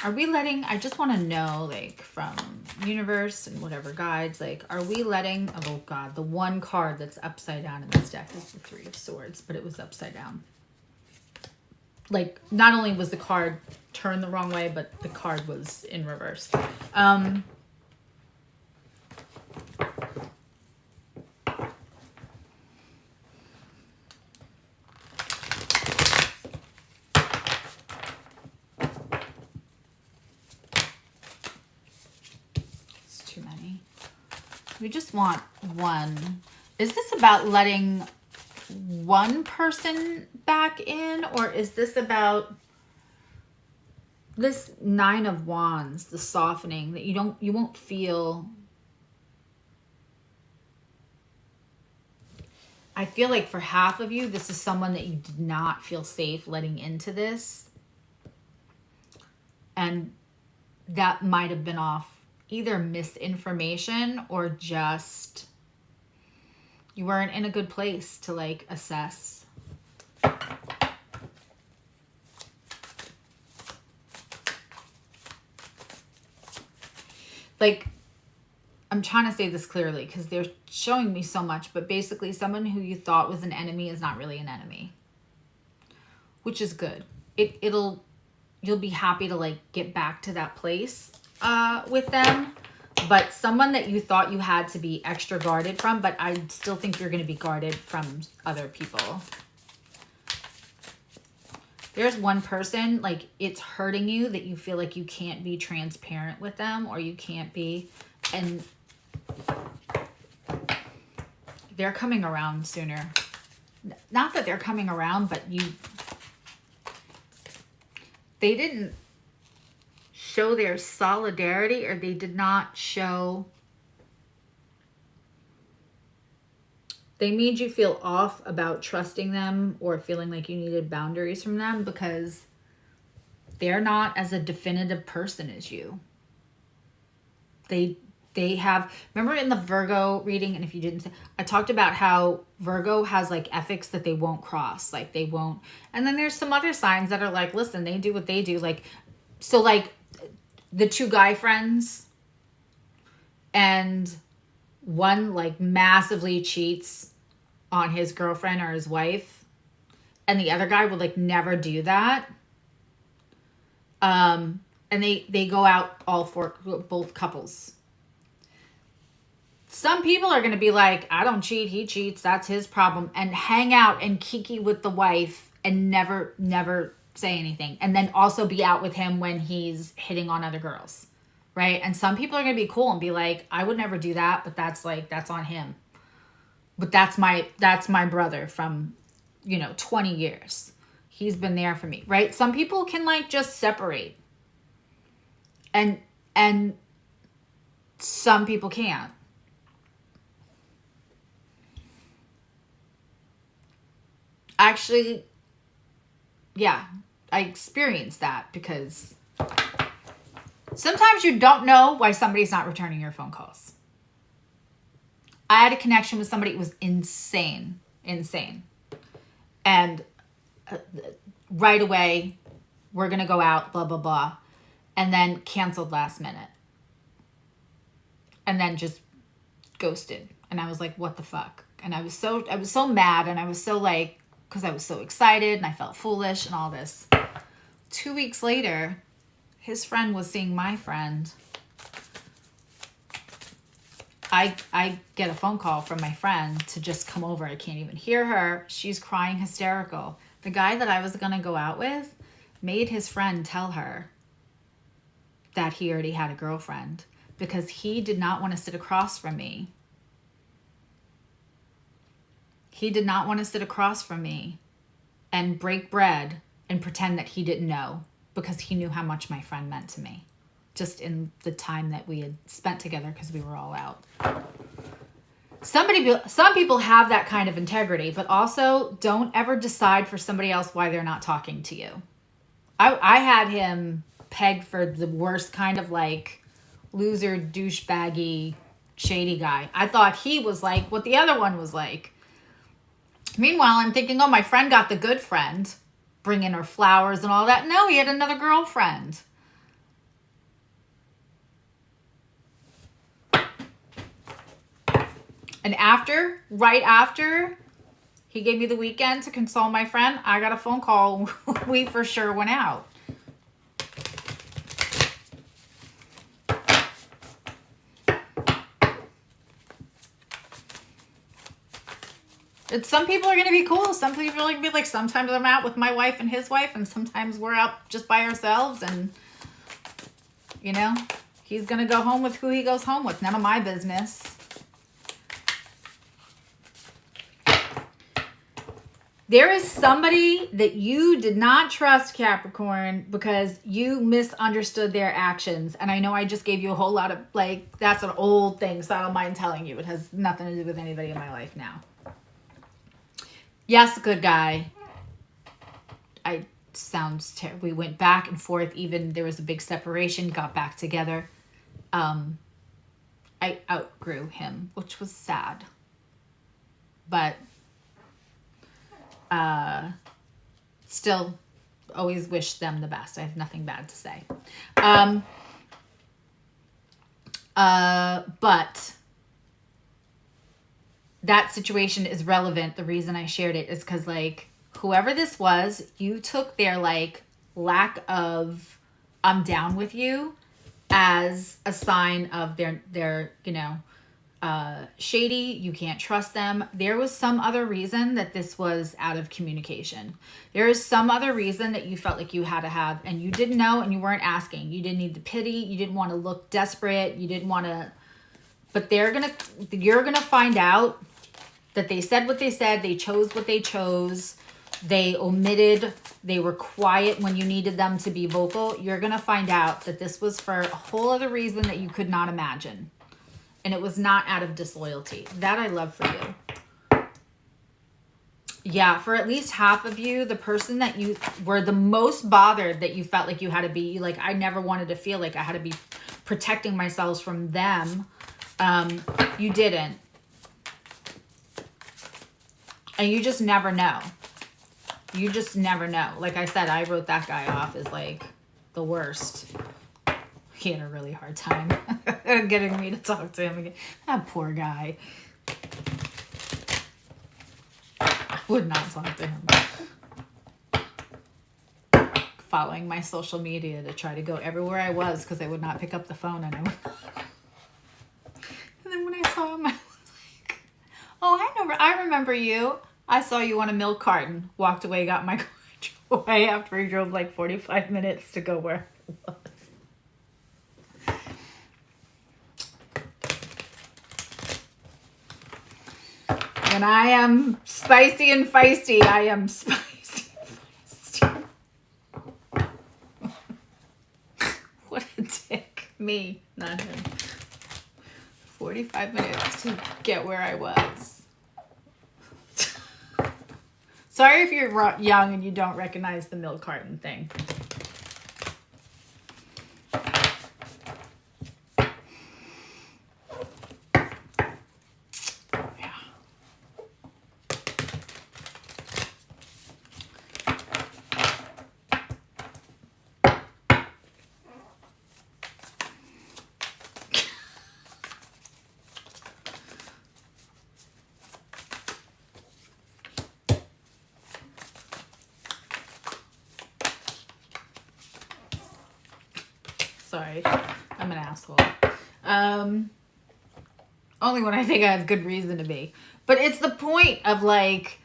Are we letting, I just want to know, like, from universe and whatever guides, like, are we letting, oh God, the one card that's upside down in this deck is the Three of Swords, but it was upside down. Like, not only was the card turned the wrong way, but the card was in reverse. We just want one. Is this about letting one person back in, or is this about this Nine of Wands, the softening that you won't feel? I feel like for half of you, this is someone that you did not feel safe letting into this. And that might have been off either misinformation or just you weren't in a good place to like assess. Like, I'm trying to say this clearly because they're showing me so much, but basically someone who you thought was an enemy is not really an enemy, which is good. You'll be happy to like get back to that place with them, but someone that you thought you had to be extra guarded from, but I still think you're going to be guarded from other people. There's one person, like, it's hurting you that you feel like you can't be transparent with them, or you can't be, and they're coming around sooner. Not that they're coming around, but they didn't show their solidarity, or they did not show, they made you feel off about trusting them or feeling like you needed boundaries from them because they're not as a definitive person as you. They have, remember in the Virgo reading, and if you didn't say, I talked about how Virgo has like ethics that they won't cross, like they won't, and then there's some other signs that are like, listen, they do what they do, like, so like the two guy friends, and one like massively cheats on his girlfriend or his wife, and the other guy would like never do that. And they go out all four, both couples. Some people are going to be like, I don't cheat, he cheats, that's his problem, and hang out and kiki with the wife and never say anything, and then also be out with him when he's hitting on other girls, right? And some people are going to be cool and be like, I would never do that, but that's on him. But that's my brother from, 20 years. He's been there for me, right? Some people can like just separate. And some people can't. Actually, yeah, I experienced that because sometimes you don't know why somebody's not returning your phone calls. I had a connection with somebody. It was insane. And right away, we're going to go out, blah, blah, blah. And then canceled last minute. And then just ghosted. And I was like, what the fuck? And I was so mad. And I was so like, because I was so excited and I felt foolish and all this. 2 weeks later, his friend was seeing my friend. I get a phone call from my friend to just come over. I can't even hear her. She's crying hysterical. The guy that I was going to go out with made his friend tell her that he already had a girlfriend because he did not want to sit across from me. He did not want to sit across from me and break bread and pretend that he didn't know because he knew how much my friend meant to me. Just in the time that we had spent together because we were all out. Some people have that kind of integrity, but also don't ever decide for somebody else why they're not talking to you. I had him pegged for the worst kind of like loser, douchebaggy, shady guy. I thought he was like what the other one was like. Meanwhile, I'm thinking, oh, my friend got the good friend, bringing her flowers and all that. No, he had another girlfriend. And right after he gave me the weekend to console my friend, I got a phone call. We for sure went out. Some people are going to be cool. Some people are going to be like, sometimes I'm out with my wife and his wife, and sometimes we're out just by ourselves. And, you know, he's going to go home with who he goes home with. None of my business. There is somebody that you did not trust, Capricorn, because you misunderstood their actions. And I know I just gave you a whole lot of, like, that's an old thing, so I don't mind telling you. It has nothing to do with anybody in my life now. Yes, good guy. Sounds terrible. We went back and forth. Even there was a big separation, got back together. I outgrew him, which was sad. But still always wish them the best. I have nothing bad to say. But that situation is relevant. The reason I shared it is because, like, whoever this was, you took their, like, lack of I'm down with you as a sign of their you know, shady. You can't trust them. There was some other reason that this was out of communication. There is some other reason that you felt like you had to have, and you didn't know, and you weren't asking. You didn't need the pity. You didn't want to look desperate. You didn't want to, but you're going to find out that they said what they said. They chose what they chose. They omitted. They were quiet when you needed them to be vocal. You're going to find out that this was for a whole other reason that you could not imagine. And it was not out of disloyalty. That I love for you. Yeah, for at least half of you, the person that you were the most bothered that you felt like you had to be, like, I never wanted to feel like I had to be protecting myself from them. You didn't. And you just never know. You just never know. Like I said, I wrote that guy off as, like, the worst. He had a really hard time getting me to talk to him again. That poor guy. I would not talk to him. Following my social media to try to go everywhere I was because I would not pick up the phone. And then when I saw him, I was like, oh, I remember you. I saw you on a milk carton. Walked away, got my car, drove away after he drove like 45 minutes to go where I was. When I am spicy and feisty, I am spicy and feisty. What a dick. Me, not him. 45 minutes to get where I was. Sorry if you're young and you don't recognize the milk carton thing. Sorry, I'm an asshole. Only when I think I have good reason to be. But it's the point of like,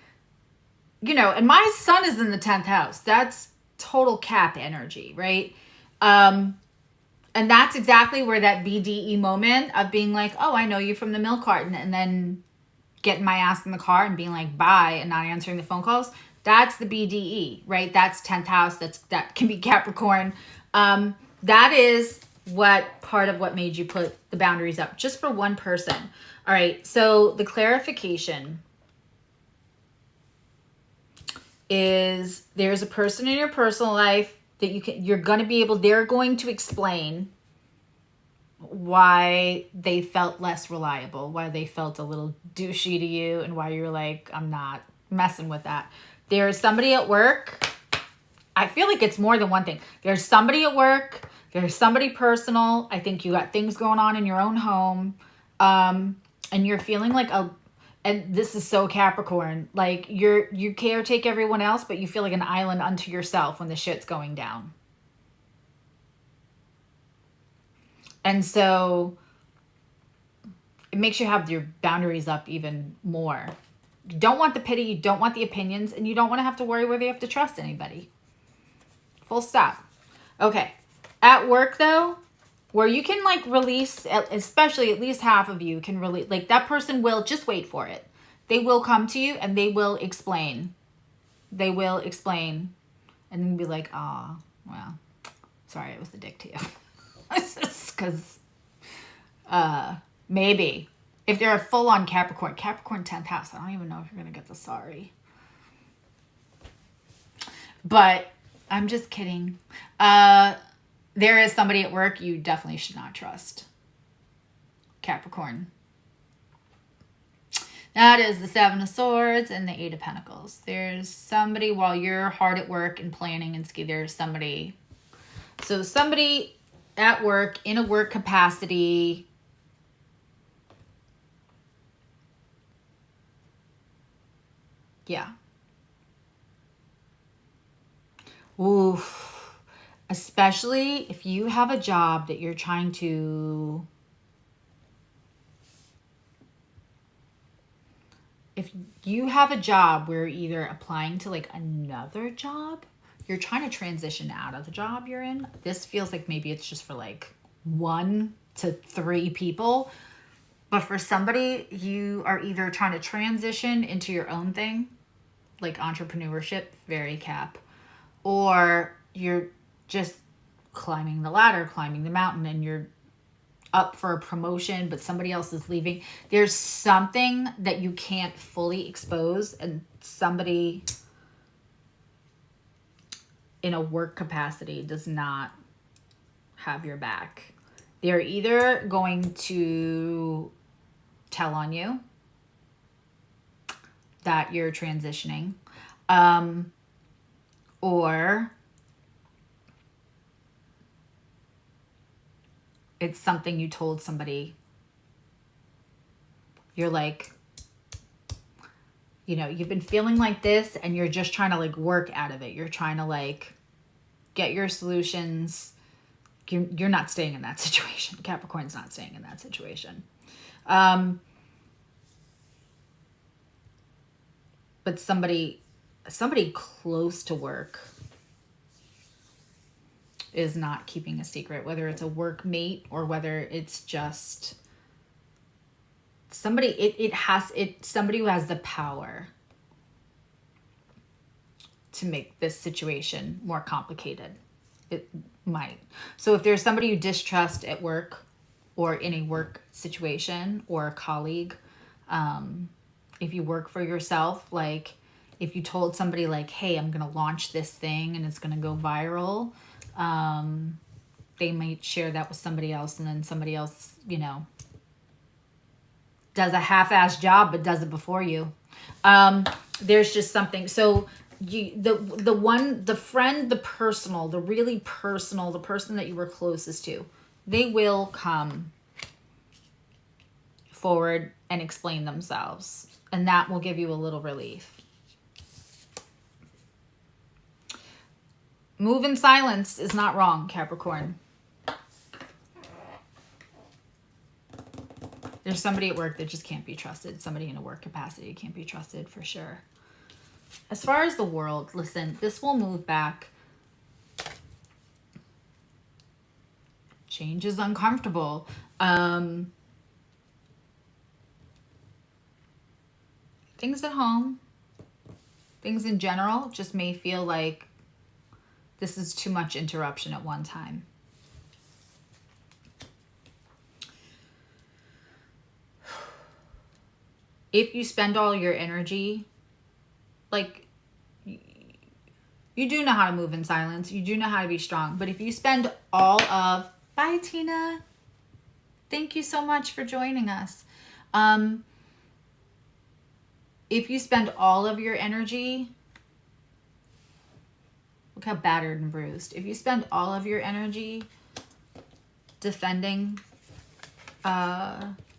you know, and my sun is in the 10th house. That's total Cap energy, right? And that's exactly where that BDE moment of being like, oh, I know you from the milk carton, and then getting my ass in the car and being like, bye, and not answering the phone calls. That's the BDE, right? That's 10th house. That can be Capricorn. That is what part of what made you put the boundaries up just for one person. All right. So the clarification is there's a person in your personal life that you're going to be able, they're going to explain why they felt less reliable, why they felt a little douchey to you, and why you're like, I'm not messing with that. There's somebody at work. I feel like it's more than one thing. There's somebody at work. There's somebody personal. I think you got things going on in your own home. And you're feeling like and this is so Capricorn, like you caretake everyone else, but you feel like an island unto yourself when the shit's going down. And so it makes you have your boundaries up even more. You don't want the pity, you don't want the opinions, and you don't want to have to worry whether you have to trust anybody. Full stop. Okay. At work, though, where you can, like, release, especially at least half of you can release, like, that person will, just wait for it. They will come to you and they will explain. They will explain. And then be like, oh, well, sorry, I was the dick to you. Because, maybe. If they're a full-on Capricorn 10th house, I don't even know if you're going to get the sorry. But I'm just kidding. There is somebody at work you definitely should not trust. Capricorn. That is the 7 of Swords and the 8 of Pentacles. There's somebody while you're hard at work and planning and there's somebody. So somebody at work, in a work capacity. Yeah. Oof. Especially if you have a job that you're trying to, if you have a job where you're either applying to like another job, you're trying to transition out of the job you're in. This feels like maybe it's just for like 1 to 3 people. But for somebody, you are either trying to transition into your own thing, like entrepreneurship, very Cap, or you're just climbing the ladder, climbing the mountain, and you're up for a promotion, but somebody else is leaving. There's something that you can't fully expose, and somebody in a work capacity does not have your back. They're either going to tell on you that you're transitioning, or it's something you told somebody. You're like, you know, you've been feeling like this and you're just trying to like work out of it. You're trying to like get your solutions. You're not staying in that situation. Capricorn's not staying in that situation. But somebody close to work is not keeping a secret, whether it's a workmate or whether it's just somebody, somebody who has the power to make this situation more complicated. Might. So if there's somebody you distrust at work or in a work situation or a colleague, if you work for yourself, like if you told somebody like, hey, I'm going to launch this thing and it's going to go viral, they might share that with somebody else, and then somebody else, you know, does a half-assed job but does it before you. There's just something. So the friend, the personal, the really personal, the person that you were closest to, they will come forward and explain themselves, and that will give you a little relief. Move in silence is not wrong, Capricorn. There's somebody at work that just can't be trusted. Somebody in a work capacity can't be trusted for sure. As far as the world, listen, this will move back. Change is uncomfortable. Things at home, things in general just may feel like this is too much interruption at one time. If you spend all your energy, like, you do know how to move in silence. You do know how to be strong. But if you spend all of... Bye, Tina. Thank you so much for joining us. If you spend all of your energy... Look how battered and bruised. If you spend all of your energy defending...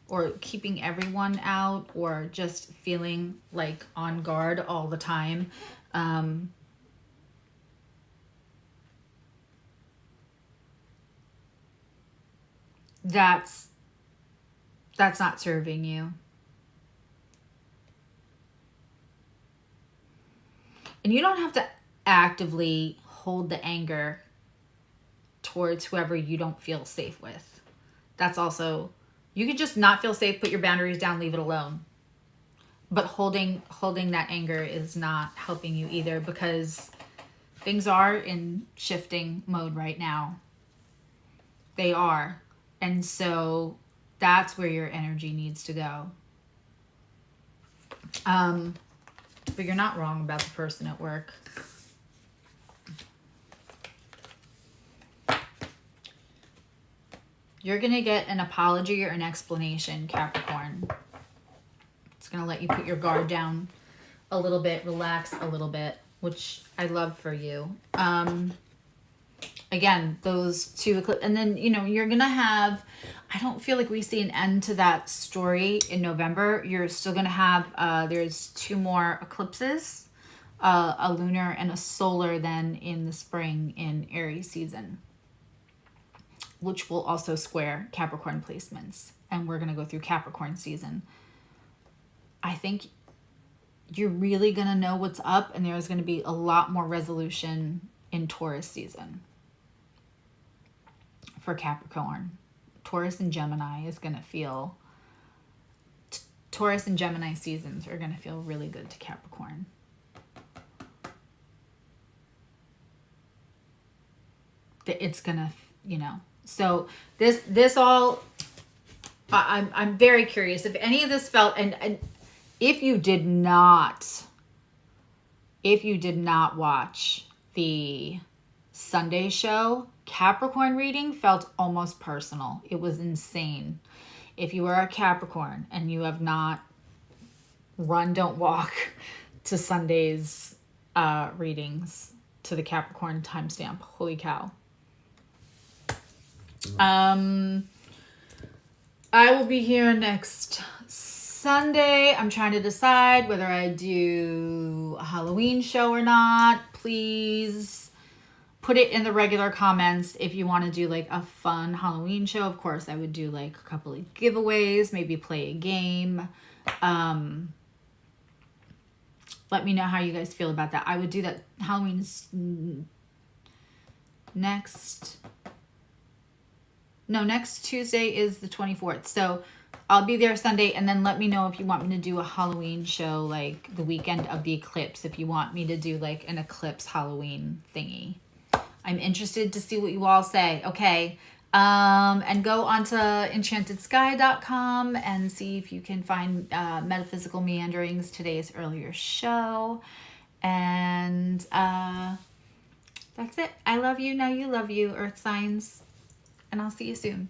or keeping everyone out, or just feeling like on guard all the time. That's not serving you. And you don't have to actively hold the anger towards whoever you don't feel safe with. That's also... You could just not feel safe, put your boundaries down, leave it alone. But holding that anger is not helping you either, because things are in shifting mode right now. They are. And so that's where your energy needs to go. But you're not wrong about the person at work. You're going to get an apology or an explanation, Capricorn. It's going to let you put your guard down a little bit, relax a little bit, which I love for you. Again, those two, and then, you know, you're going to have, I don't feel like we see an end to that story in November. You're still going to have, there's 2 more eclipses, a lunar and a solar then in the spring in Aries season, which will also square Capricorn placements. And we're going to go through Capricorn season. I think you're really going to know what's up, and there's going to be a lot more resolution in Taurus season for Capricorn. Taurus and Gemini is going to feel... Taurus and Gemini seasons are going to feel really good to Capricorn. It's going to, you know... So this all, I'm very curious if any of this felt, and if you did not watch the Sunday show, Capricorn reading felt almost personal. It was insane. If you are a Capricorn and you have not run, don't walk to Sunday's readings to the Capricorn timestamp. Holy cow. I will be here next Sunday. I'm trying to decide whether I do a Halloween show or not. Please put it in the regular comments if you want to do like a fun Halloween show. Of course, I would do like a couple of giveaways, maybe play a game. Let me know how you guys feel about that. I would do that. Halloween's next Tuesday is the 24th. So I'll be there Sunday, and then let me know if you want me to do a Halloween show like the weekend of the eclipse, if you want me to do like an eclipse Halloween thingy. I'm interested to see what you all say. Okay. And go onto enchantedsky.com and see if you can find Metaphysical Meanderings, today's earlier show. And that's it. I love you. Know you love you, Earth signs. And I'll see you soon.